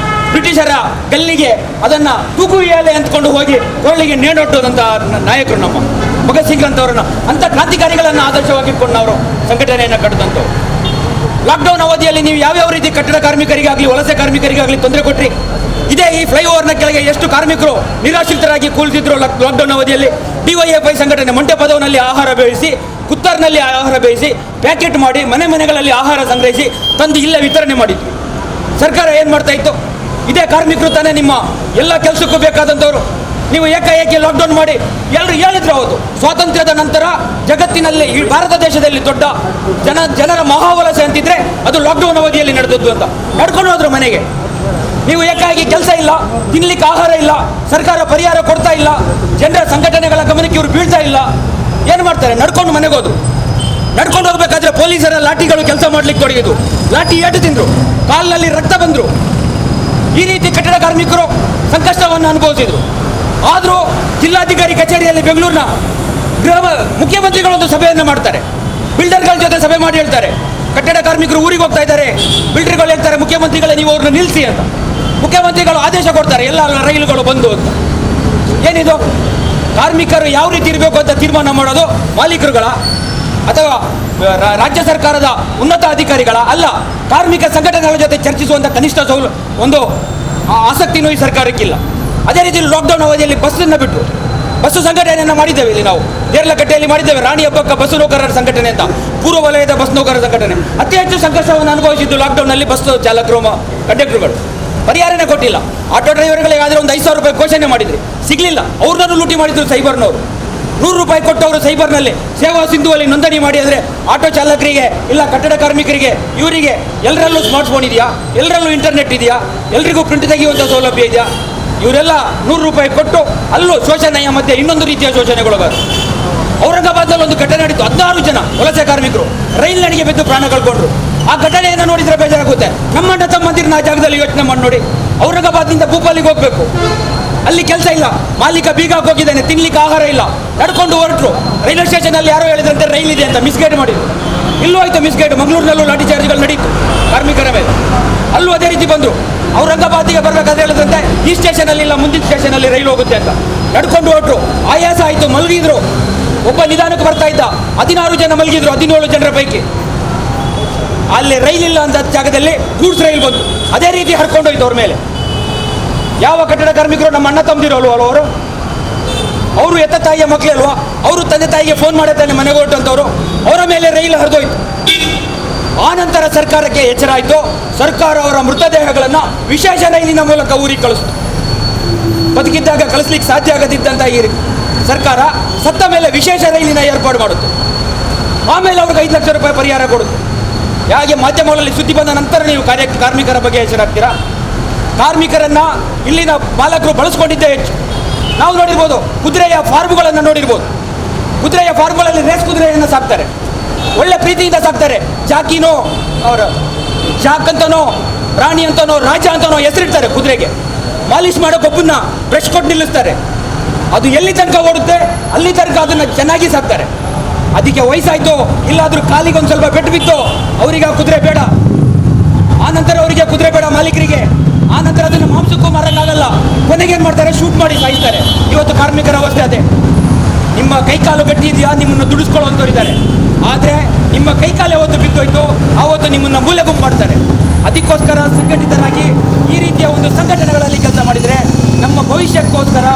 C: ಬ್ರಿಟಿಷರ ಗಲ್ಲಿಗೆ ಅದನ್ನು ತೂಗು ಎಲೆ ಅಂದ್ಕೊಂಡು ಹೋಗಿ ಕೊರಳಿಗೆ ನೇಣೊಟ್ಟೋದಂಥ ನಾಯಕರು ನಮ್ಮ ಭಗತ್ ಸಿಂಗ್ ಅಂತವರನ್ನು, ಅಂಥ ಕ್ರಾಂತಿಕಾರಿಗಳನ್ನು ಆದರ್ಶವಾಗಿಟ್ಕೊಂಡು ನಾವು ಸಂಘಟನೆಯನ್ನು ಕಟ್ಟಿದಂಥವ್ರು. ಲಾಕ್ಡೌನ್ ಅವಧಿಯಲ್ಲಿ ನೀವು ಯಾವ್ಯಾವ ರೀತಿ ಕಟ್ಟಡ ಕಾರ್ಮಿಕರಿಗಾಗಲಿ, ವಲಸೆ ಕಾರ್ಮಿಕರಿಗಾಗಲಿ ತೊಂದರೆ ಕೊಟ್ಟರಿ. ಇದೇ ಈ ಫ್ಲೈಓವರ್ನ ಕೆಳಗೆ ಎಷ್ಟು ಕಾರ್ಮಿಕರು ನಿರಾಶ್ರಿತರಾಗಿ ಕೂಳಿಸಿದ್ರು ಲಾಕ್ಡೌನ್ ಅವಧಿಯಲ್ಲಿ. DYFI ಸಂಘಟನೆ ಮಂಟಪದವನಲ್ಲಿ ಆಹಾರ ಬೇಯಿಸಿ, ಕುತ್ತರ್ನಲ್ಲಿ ಆಹಾರ ಬೇಯಿಸಿ, ಪ್ಯಾಕೆಟ್ ಮಾಡಿ, ಮನೆಗಳಲ್ಲಿ ಆಹಾರ ಸಂಗ್ರಹಿಸಿ ತಂದು ಇಲ್ಲೇ ವಿತರಣೆ ಮಾಡಿದ್ರು. ಸರ್ಕಾರ ಏನು ಮಾಡ್ತಾ ಇತ್ತು? ಇದೇ ಕಾರ್ಮಿಕರು ತಾನೇ ನಿಮ್ಮ ಎಲ್ಲ ಕೆಲಸಕ್ಕೂ ಬೇಕಾದಂಥವ್ರು. ನೀವು ಏಕಾಏಕಿ ಲಾಕ್ಡೌನ್ ಮಾಡಿ ಎಲ್ಲರೂ ಹೇಳಿದ್ರು. ಹೌದು, ಸ್ವಾತಂತ್ರ್ಯದ ನಂತರ ಜಗತ್ತಿನಲ್ಲಿ, ಈ ಭಾರತ ದೇಶದಲ್ಲಿ ದೊಡ್ಡ ಜನರ ಮಹಾವಲಸೆ ಅಂತಿದ್ರೆ ಅದು ಲಾಕ್ಡೌನ್ ಅವಧಿಯಲ್ಲಿ ನಡೆದದ್ದು ಅಂತ ನಡ್ಕೊಂಡು ಹೋದ್ರು ಮನೆಗೆ. ನೀವು ಏಕಾಏಕಿ ಕೆಲಸ ಇಲ್ಲ, ತಿನ್ಲಿಕ್ಕೆ ಆಹಾರ ಇಲ್ಲ, ಸರ್ಕಾರ ಪರಿಹಾರ ಕೊಡ್ತಾ ಇಲ್ಲ, ಜನರ ಸಂಘಟನೆಗಳ ಗಮನಕ್ಕೆ ಇವರು ಬೀಳ್ತಾ ಇಲ್ಲ. ಏನು ಮಾಡ್ತಾರೆ? ನಡ್ಕೊಂಡು ಮನೆಗೆ ಹೋದ್ರು. ನಡ್ಕೊಂಡು ಹೋಗ್ಬೇಕಾದ್ರೆ ಪೊಲೀಸರ ಲಾಠಿಗಳು ಕೆಲಸ ಮಾಡ್ಲಿಕ್ಕೆ ತೊಡಗಿದ್ರು. ಲಾಠಿ ಏಟು ತಿಂದ್ರು, ಕಾಲಿನಲ್ಲಿ ರಕ್ತ ಬಂದರು. ಈ ರೀತಿ ಕಟ್ಟಡ ಕಾರ್ಮಿಕರು ಸಂಕಷ್ಟವನ್ನು ಅನುಭವಿಸಿದರು. ಆದರೂ ಜಿಲ್ಲಾಧಿಕಾರಿ ಕಚೇರಿಯಲ್ಲಿ ಬೆಂಗಳೂರಿನ ಮುಖ್ಯಮಂತ್ರಿಗಳೊಂದು ಸಭೆಯನ್ನು ಮಾಡ್ತಾರೆ. ಬಿಲ್ಡರ್ಗಳ ಜೊತೆ ಸಭೆ ಮಾಡಿ ಹೇಳ್ತಾರೆ, ಕಟ್ಟಡ ಕಾರ್ಮಿಕರು ಊರಿಗೆ ಹೋಗ್ತಾ ಇದ್ದಾರೆ. ಬಿಲ್ಡರ್ಗಳು ಹೇಳ್ತಾರೆ, ಮುಖ್ಯಮಂತ್ರಿಗಳೇ ನೀವು ಅವ್ರನ್ನ ನಿಲ್ಲಿಸಿ ಅಂತ. ಮುಖ್ಯಮಂತ್ರಿಗಳು ಆದೇಶ ಕೊಡ್ತಾರೆ, ಎಲ್ಲ ರೈಲುಗಳು ಬಂದು ಅಂತ. ಏನಿದು? ಕಾರ್ಮಿಕರು ಯಾವ ರೀತಿ ಇರಬೇಕು ಅಂತ ತೀರ್ಮಾನ ಮಾಡೋದು ಮಾಲೀಕರುಗಳ ಅಥವಾ ರಾಜ್ಯ ಸರ್ಕಾರದ ಉನ್ನತ ಅಧಿಕಾರಿಗಳ ಅಲ್ಲ, ಕಾರ್ಮಿಕ ಸಂಘಟನೆಗಳ ಜೊತೆ ಚರ್ಚಿಸುವಂಥ ಕನಿಷ್ಠ ಒಂದು ಆಸಕ್ತಿನೂ ಈ ಸರ್ಕಾರಕ್ಕಿಲ್ಲ. ಅದೇ ರೀತಿ ಲಾಕ್ಡೌನ್ ಅವಧಿಯಲ್ಲಿ ಬಸ್ಸನ್ನು ಬಿಟ್ಟು ಬಸ್ಸು ಸಂಘಟನೆಯನ್ನು ಮಾಡಿದ್ದೇವೆ. ಇಲ್ಲಿ ನಾವು ದೇರ್ಲಕಟ್ಟೆಯಲ್ಲಿ ಮಾಡಿದ್ದೇವೆ ರಾಣಿ ಹಬ್ಬಕ್ಕ ಬಸ್ಸು ನೌಕರರ ಸಂಘಟನೆ ಅಂತ, ಪೂರ್ವ ವಲಯದ ಬಸ್ ನೌಕರರ ಸಂಘಟನೆ. ಅತಿ ಹೆಚ್ಚು ಸಂಘರ್ಷವನ್ನು ಅನುಭವಿಸಿದ್ದು ಲಾಕ್ಡೌನ್ನಲ್ಲಿ ಬಸ್ ಚಾಲಕರು, ಕಂಡಕ್ಟರ್ಗಳು. ಪರಿಹಾರನೇ ಕೊಟ್ಟಿಲ್ಲ. ಆಟೋ ಡ್ರೈವರ್ಗಳಿಗಾದರೆ ಒಂದು 5,000 ರೂಪಾಯಿ ಘೋಷಣೆ ಮಾಡಿದ್ರು, ಸಿಗಲಿಲ್ಲ. ಅವ್ರನ್ನೂ ಲೂಟಿ ಮಾಡಿದ್ರು ಸೈಬರ್ನವರು. 100 ರೂಪಾಯಿ ಕೊಟ್ಟು ಅವರು ಸೈಬರ್ನಲ್ಲಿ ಸೇವಾ ಸಿಂಧುವಲ್ಲಿ ನೋಂದಣಿ ಮಾಡಿ ಅಂದರೆ ಆಟೋ ಚಾಲಕರಿಗೆ ಇಲ್ಲ ಕಟ್ಟಡ ಕಾರ್ಮಿಕರಿಗೆ ಇವರಿಗೆ ಎಲ್ಲರಲ್ಲೂ ಸ್ಮಾರ್ಟ್ಫೋನ್ ಇದೆಯಾ, ಎಲ್ಲರಲ್ಲೂ ಇಂಟರ್ನೆಟ್ ಇದೆಯಾ, ಎಲ್ರಿಗೂ ಪ್ರಿಂಟ್ ತೆಗೆಯುವಂಥ ಸೌಲಭ್ಯ ಇದೆಯಾ? ಇವರೆಲ್ಲ 100 ರೂಪಾಯಿ ಕೊಟ್ಟು ಅಲ್ಲೂ ಶೋಷಣೆಯ ಮಧ್ಯೆ ಇನ್ನೊಂದು ರೀತಿಯ ಶೋಷಣೆಗೊಳಗಾದ್ರು. ಔರಂಗಾಬಾದ್ನಲ್ಲಿ ಒಂದು ಘಟನೆ ನಡೀತು. 16 ಜನ ವಲಸೆ ಕಾರ್ಮಿಕರು ರೈಲ್ ನಡಿಗೆ ಬಿದ್ದು ಪ್ರಾಣ ಕಳ್ಕೊಂಡ್ರು. ಆ ಘಟನೆಯನ್ನು ನೋಡಿದ್ರೆ ಬೇಜಾರಾಗುತ್ತೆ. ನಮ್ಮಣ್ಣ ತಮ್ಮಂದಿರನ್ನ ಆ ಜಾಗದಲ್ಲಿ ಯೋಚನೆ ಮಾಡಿ ನೋಡಿ. ಔರಂಗಾಬಾದ್ನಿಂದ ಭೂಪಾಲಿಗೆ ಹೋಗ್ಬೇಕು, ಅಲ್ಲಿ ಕೆಲಸ ಇಲ್ಲ, ಮಾಲೀಕ ಬೀಗ ಹೋಗಿದ್ದಾನೆ, ತಿನ್ಲಿಕ್ಕೆ ಆಹಾರ ಇಲ್ಲ, ನಡ್ಕೊಂಡು ಹೊರಟರು. ರೈಲ್ವೆ ಸ್ಟೇಷನಲ್ಲಿ ಯಾರೋ ಹೇಳಿದ್ರಂತೆ ರೈಲ್ ಇದೆ ಅಂತ, ಮಿಸ್ಗೈಡ್ ಮಾಡಿದ್ರು. ಇಲ್ಲೂ ಆಯ್ತು ಮಿಸ್ಗೈಡ್. ಮಂಗಳೂರಿನಲ್ಲೂ ಲಾಠಿ ಚಾರ್ಜ್ಗಳು ನಡೀತು ಕಾರ್ಮಿಕರ ಮೇಲೆ. ಅಲ್ಲೂ ಅದೇ ರೀತಿ ಬಂದರು. ಔರಂಗಾಬಾದಿಗೆ ಬರಬೇಕಾದ್ರೆ ಹೇಳಿದ್ರಂತೆ ಈ ಸ್ಟೇಷನಲ್ಲಿ ಇಲ್ಲ, ಮುಂದಿನ ಸ್ಟೇಷನಲ್ಲಿ ರೈಲು ಹೋಗುತ್ತೆ ಅಂತ. ನಡ್ಕೊಂಡು ಹೊರಟರು. ಆಯಾಸ ಆಯಿತು, ಮಲಗಿದ್ರು. ಒಬ್ಬ ನಿಧಾನಕ್ಕೆ ಬರ್ತಾ ಇದ್ದ. 16 ಜನ ಮಲಗಿದ್ರು, 17 ಜನರ ಪೈಕಿ. ಅಲ್ಲಿ ರೈಲ್ ಇಲ್ಲ ಅಂತ ಜಾಗದಲ್ಲಿ ಗೂಡ್ಸ್ ರೈಲ್ ಬಂತು. ಅದೇ ರೀತಿ ಹರ್ಕೊಂಡೋಯ್ತು ಅವ್ರ ಮೇಲೆ. ಯಾವ ಕಟ್ಟಡ ಕಾರ್ಮಿಕರು ನಮ್ಮ ಅಣ್ಣ ತಮ್ಮದಿರು ಅಲ್ವ ಅವರು ಎತ್ತ ತಾಯಿಯ ಮಕ್ಕಳೇ ಅಲ್ವಾ? ಅವರು ತಂದೆ ತಾಯಿಗೆ ಫೋನ್ ಮಾಡೇ ತಾನೆ ಮನೆಗೆ ಹೊರಟಂಥವ್ರು. ಅವರ ಮೇಲೆ ರೈಲು ಹರಿದೋಯ್ತು. ಆ ನಂತರ ಸರ್ಕಾರಕ್ಕೆ ಎಚ್ಚರ ಆಯಿತು. ಸರ್ಕಾರ ಅವರ ಮೃತದೇಹಗಳನ್ನು ವಿಶೇಷ ರೈಲಿನ ಮೂಲಕ ಊರಿಗೆ ಕಳಿಸ್ತು. ಬದುಕಿದ್ದಾಗ ಕಳಿಸ್ಲಿಕ್ಕೆ ಸಾಧ್ಯ ಆಗದಿದ್ದಂಥ ಈ ಸರ್ಕಾರ ಸತ್ತ ಮೇಲೆ ವಿಶೇಷ ರೈಲಿನ ಏರ್ಪಾಡು ಮಾಡುತ್ತೆ. ಆಮೇಲೆ ಅವ್ರಿಗೆ 5 ಲಕ್ಷ ರೂಪಾಯಿ ಪರಿಹಾರ ಕೊಡುತ್ತೆ. ಯಾಕೆ ಮಾಧ್ಯಮಗಳಲ್ಲಿ ಸುದ್ದಿ ಬಂದ ನಂತರ ನೀವು ಕಾರ್ಮಿಕರ ಬಗ್ಗೆ ಎಚ್ಚರಾಗ್ತೀರಾ? ಕಾರ್ಮಿಕರನ್ನ ಇಲ್ಲಿನ ಮಾಲಕರು ಬಳಸ್ಕೊಂಡಿದ್ದೇ ಹೆಚ್ಚು. ನಾವು ನೋಡಿರ್ಬೋದು, ಕುದುರೆಯ ಫಾರ್ಮ್ಗಳನ್ನು ನೋಡಿರ್ಬೋದು. ಕುದುರೆಯ ಫಾರ್ಮ್ಗಳಲ್ಲಿ ರೇಸ್ ಕುದುರೆಯನ್ನು ಸಾಕ್ತಾರೆ, ಒಳ್ಳೆ ಪ್ರೀತಿಯಿಂದ ಸಾಕ್ತಾರೆ. ಜಾಕಿನೋ ಅವರ ಜಾಕ್ ಅಂತನೋ ರಾಣಿ ಅಂತನೋ ರಾಜ ಅಂತನೋ ಹೆಸರಿಡ್ತಾರೆ ಕುದುರೆಗೆ. ಮಾಲಿಶ್ ಮಾಡೋಕೆ ಒಬ್ಬನ್ನ ಬ್ರಷ್ ಕೊಟ್ಟು ನಿಲ್ಲಿಸ್ತಾರೆ. ಅದು ಎಲ್ಲಿ ತನಕ ಓಡುತ್ತೆ ಅಲ್ಲಿ ತನಕ ಅದನ್ನು ಚೆನ್ನಾಗಿ ಸಾಕ್ತಾರೆ. ಅದಕ್ಕೆ ವಯಸ್ಸಾಯ್ತು, ಇಲ್ಲಾದ್ರೂ ಕಾಲಿಗೆ ಒಂದು ಸ್ವಲ್ಪ ಪೆಟ್ಟು ಬಿತ್ತು, ಅವರಿಗೆ ಆ ಕುದುರೆ ಬೇಡ. ಆ ನಂತರ ಅವರಿಗೆ ಕುದುರೆ ಬೇಡ ಮಾಲೀಕರಿಗೆ. ಆ ನಂತರ ಅದನ್ನು ಮಾಂಸಕ್ಕೂ ಮಾರಕ್ಕಾಗಲ್ಲ. ಕೊನೆಗೇನು ಮಾಡ್ತಾರೆ? ಶೂಟ್ ಮಾಡಿ ಸಾಯಿಸ್ತಾರೆ. ಇವತ್ತು ಕಾರ್ಮಿಕರ ಅವಸ್ಥೆ ಅದೇ. ನಿಮ್ಮ ಕೈಕಾಲು ಗಟ್ಟಿ ಇದೆಯಾ, ನಿಮ್ಮನ್ನು ದುಡಿಸ್ಕೊಳ್ಳುವಂಥವ್ರಿದ್ದಾರೆ. ಆದರೆ ನಿಮ್ಮ ಕೈಕಾಲು ಯಾವತ್ತು ಬಿದ್ದೋಯ್ತು ಆವತ್ತು ನಿಮ್ಮನ್ನು ಮೂಲೆ ಗುಂಪು ಮಾಡ್ತಾರೆ. ಅದಕ್ಕೋಸ್ಕರ ಸಂಘಟಿತರಾಗಿ ಈ ರೀತಿಯ ಒಂದು ಸಂಘಟನೆಗಳಲ್ಲಿ ಕೆಲಸ ಮಾಡಿದರೆ ನಮ್ಮ ಭವಿಷ್ಯಕ್ಕೋಸ್ಕರ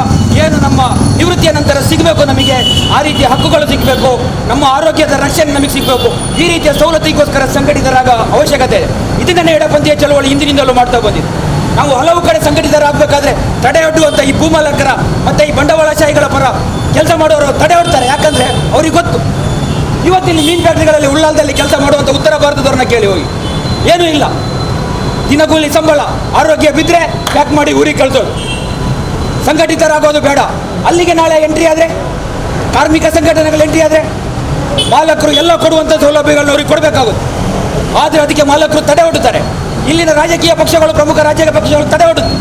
C: ಏನು ನಮ್ಮ ನಿವೃತ್ತಿಯ ನಂತರ ಸಿಗಬೇಕು, ನಮಗೆ ಆ ರೀತಿಯ ಹಕ್ಕುಗಳು ಸಿಗಬೇಕು, ನಮ್ಮ ಆರೋಗ್ಯದ ರಕ್ಷಣೆ ನಮಗೆ ಸಿಗಬೇಕು. ಈ ರೀತಿಯ ಸವಲತ್ತಿಗೋಸ್ಕರ ಸಂಘಟಿತರಾಗ ಅವಶ್ಯಕತೆ ಇದೆ. ಇದನ್ನೇ ಎಡಪಂಥೀಯ ಚಳವಳಿ ಹಿಂದಿನಿಂದಲೂ ಮಾಡ್ತಾ ಬಂದಿದೆ. ನಾವು ಹಲವು ಕಡೆ ಸಂಘಟಿತರಾಗಬೇಕಾದ್ರೆ ತಡೆಯೊಡ್ಡುವಂಥ ಈ ಭೂಮಾಲಕರ ಮತ್ತು ಈ ಬಂಡವಾಳಶಾಹಿಗಳ ಪರ ಕೆಲಸ ಮಾಡೋರು ತಡೆಯೊಡ್ತಾರೆ. ಯಾಕಂದರೆ ಅವ್ರಿಗೆ ಗೊತ್ತು, ಇವತ್ತಿನ ಮೀನು ಫ್ಯಾಕ್ಟ್ರಿಗಳಲ್ಲಿ ಉಳ್ಳಾಲದಲ್ಲಿ ಕೆಲಸ ಮಾಡುವಂಥ ಉತ್ತರ ಭಾರತದವ್ರನ್ನ ಕೇಳಿ ಹೋಗಿ, ಏನೂ ಇಲ್ಲ, ದಿನಗೂಲಿ ಸಂಬಳ, ಆರೋಗ್ಯ ಬಿದ್ದರೆ ಪ್ಯಾಕ್ ಮಾಡಿ ಊರಿಗೆ ಕಳಿಸೋದು. ಸಂಘಟಿತರಾಗೋದು ಬೇಡ. ಅಲ್ಲಿಗೆ ನಾಳೆ ಎಂಟ್ರಿ ಆದರೆ, ಕಾರ್ಮಿಕ ಸಂಘಟನೆಗಳು ಎಂಟ್ರಿ ಆದರೆ ಮಾಲಕರು ಎಲ್ಲ ಕೊಡುವಂಥ ಸೌಲಭ್ಯಗಳನ್ನ ಅವ್ರಿಗೆ ಕೊಡಬೇಕಾಗುತ್ತೆ. ಆದರೆ ಅದಕ್ಕೆ ಮಾಲಕರು ತಡೆ ಒಡ್ಡುತ್ತಾರೆ. ಇಲ್ಲಿನ ರಾಜಕೀಯ ಪಕ್ಷಗಳು, ಪ್ರಮುಖ ರಾಜಕೀಯ ಪಕ್ಷಗಳು ತಡೆ ಒಡ್ಡುತ್ತೆ.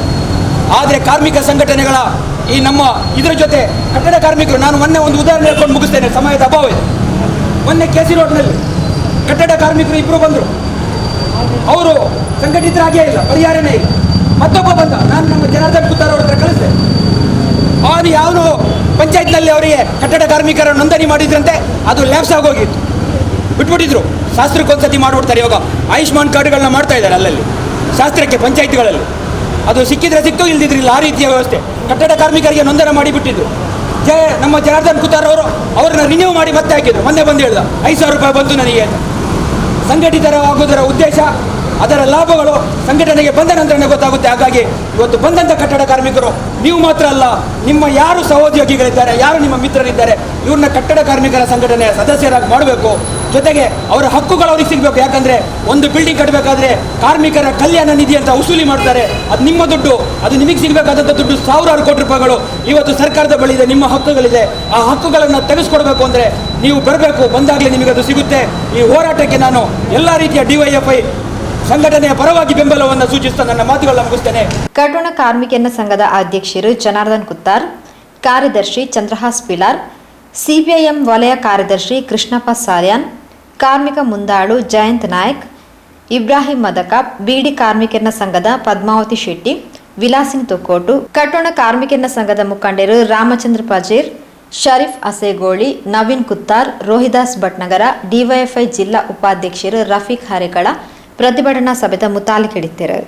C: ಆದರೆ ಕಾರ್ಮಿಕ ಸಂಘಟನೆಗಳ ಈ ನಮ್ಮ ಇದರ ಜೊತೆ ಕಟ್ಟಡ ಕಾರ್ಮಿಕರು, ನಾನು ಮೊನ್ನೆ ಒಂದು ಉದಾಹರಣೆ ಹೇಳ್ಕೊಂಡು ಮುಗಿಸ್ತೇನೆ, ಸಮಯದ ಅಭಾವ ಇದೆ. ಮೊನ್ನೆ KC ರೋಡ್ನಲ್ಲಿ ಕಟ್ಟಡ ಕಾರ್ಮಿಕರು 2 ಬಂದರು. ಅವರು ಸಂಘಟಿತರಾಗೇ ಇಲ್ಲ, ಪರಿಹಾರನೇ ಇಲ್ಲ. ಮತ್ತೊಬ್ಬ ಬಂದ, ನಾನು ನಮ್ಮ ಜನಾರ್ದನ್ ಕುತ್ತಾರ್ ಅವ್ರ ಹತ್ರ ಕಳಿಸಿದೆ. ಅವನು ಯಾವನು ಪಂಚಾಯತ್ನಲ್ಲಿ ಅವರಿಗೆ ಕಟ್ಟಡ ಕಾರ್ಮಿಕರ ನೋಂದಣಿ ಮಾಡಿದ್ರಂತೆ, ಅದು ಲ್ಯಾಪ್ಸ್ ಆಗೋಗಿತ್ತು, ಬಿಟ್ಬಿಟ್ಟಿದ್ರು. ಶಾಸ್ತ್ರಕ್ಕೊಂದ್ಸತಿ ಮಾಡಿಬಿಡ್ತಾರೆ. ಇವಾಗ ಆಯುಷ್ಮಾನ್ ಕಾರ್ಡ್ಗಳನ್ನ ಮಾಡ್ತಾ ಇದ್ದಾರೆ ಅಲ್ಲಲ್ಲಿ ಶಾಸ್ತ್ರಕ್ಕೆ ಪಂಚಾಯತ್ಗಳಲ್ಲಿ. ಅದು ಸಿಕ್ಕಿದ್ರೆ ಸಿಕ್ತು, ಇಲ್ದಿದ್ರಿಲ್ಲ. ಆ ರೀತಿಯ ವ್ಯವಸ್ಥೆ ಕಟ್ಟಡ ಕಾರ್ಮಿಕರಿಗೆ ನೋಂದಣಿ ಮಾಡಿಬಿಟ್ಟಿದ್ರು. ನಮ್ಮ ಜನಾರ್ದನ್ ಕುತ್ತಾರ್ ಅವರು ಅವ್ರನ್ನ ರಿನ್ಯೂ ಮಾಡಿ ಮತ್ತೆ ಹಾಕಿದ್ರು. ಮೊನ್ನೆ ಬಂದು ಹೇಳ್ದ 5,000 ರೂಪಾಯಿ ಬಂತು ನನಗೆ ಅಂತ. ಸಂಘಟಿತರಾಗೋದರ ಉದ್ದೇಶ, ಅದರ ಲಾಭಗಳು ಸಂಘಟನೆಗೆ ಬಂದ ನಂತರನೇ ಗೊತ್ತಾಗುತ್ತೆ. ಹಾಗಾಗಿ ಇವತ್ತು ಬಂದಂಥ ಕಟ್ಟಡ ಕಾರ್ಮಿಕರು ನೀವು ಮಾತ್ರ ಅಲ್ಲ, ನಿಮ್ಮ ಯಾರು ಸಹೋದ್ಯೋಗಿಗಳಿದ್ದಾರೆ, ಯಾರು ನಿಮ್ಮ ಮಿತ್ರರಿದ್ದಾರೆ, ಇವ್ರನ್ನ ಕಟ್ಟಡ ಕಾರ್ಮಿಕರ ಸಂಘಟನೆಯ ಸದಸ್ಯರಾಗಿ ಮಾಡಬೇಕು. ಜೊತೆಗೆ ಅವರ ಹಕ್ಕುಗಳು ಅವ್ರಿಗೆ ಸಿಗಬೇಕು. ಯಾಕಂದರೆ ಒಂದು ಬಿಲ್ಡಿಂಗ್ ಕಟ್ಟಬೇಕಾದ್ರೆ ಕಾರ್ಮಿಕರ ಕಲ್ಯಾಣ ನಿಧಿ ಅಂತ ವಸೂಲಿ ಮಾಡ್ತಾರೆ. ಅದು ನಿಮ್ಮ ದುಡ್ಡು, ಅದು ನಿಮಗೆ ಸಿಗಬೇಕಾದಂಥ ದುಡ್ಡು 1000 ಕೋಟಿ ರೂಪಾಯಿಗಳು ಇವತ್ತು ಸರ್ಕಾರದ ಬಳಿ ಇದೆ. ನಿಮ್ಮ ಹಕ್ಕುಗಳಿದೆ. ಆ ಹಕ್ಕುಗಳನ್ನು ತೆಗೆಸ್ಕೊಡ್ಬೇಕು ಅಂದರೆ ನೀವು ಬರಬೇಕು. ಬಂದಾಗಲೇ ನಿಮಗೆ ಅದು ಸಿಗುತ್ತೆ. ಈ ಹೋರಾಟಕ್ಕೆ ನಾನು ಎಲ್ಲ ರೀತಿಯ DYFI ಸಂಘಟನೆಯ ಪರವಾಗಿ ಬೆಂಬಲವನ್ನು ಸೂಚಿಸ್ತಾ ನನ್ನ ಮಾತುಗಳನ್ನ ಮುಗಿಸ್ತೇನೆ.
A: ಕಟ್ಟಡ ಕಾರ್ಮಿಕರ ಸಂಘದ ಅಧ್ಯಕ್ಷರು ಜನಾರ್ದನ್ ಕುತ್ತಾರ್, ಕಾರ್ಯದರ್ಶಿ ಚಂದ್ರಹಾಸ್ ಪಿಲಾರ್, CPIM ವಲಯ ಕಾರ್ಯದರ್ಶಿ ಕೃಷ್ಣಪ್ಪ ಸಾಲ್ಯಾನ್, ಕಾರ್ಮಿಕ ಮುಂದಾಳು ಜಯಂತ್ ನಾಯಕ್, ಇಬ್ರಾಹಿಂ ಮದಕಾಪ್, ಬೀಡಿ ಕಾರ್ಮಿಕರ ಸಂಘದ ಪದ್ಮಾವತಿ ಶೆಟ್ಟಿ, ವಿಲಾಸಿನಿ ತೊಕ್ಕೋಟು, ಕಟ್ಟಡ ಕಾರ್ಮಿಕರ ಸಂಘದ ಮುಖಂಡರು ರಾಮಚಂದ್ರ ಪಜೀರ್, ಶರೀಫ್ ಅಸೇಗೋಳಿ, ನವೀನ್ ಕುತ್ತಾರ್, ರೋಹಿದಾಸ್ ಭಟ್ನಗರ, ಡಿವೈಎಫ್ಐ ಜಿಲ್ಲಾ ಉಪಾಧ್ಯಕ್ಷರು ರಫೀಕ್ ಹರೇಕಳ ಪ್ರತಿಭಟನಾ ಸಭೆದ ಮುತಾಲಿಕೆ ಹಿಡಿತಿರು.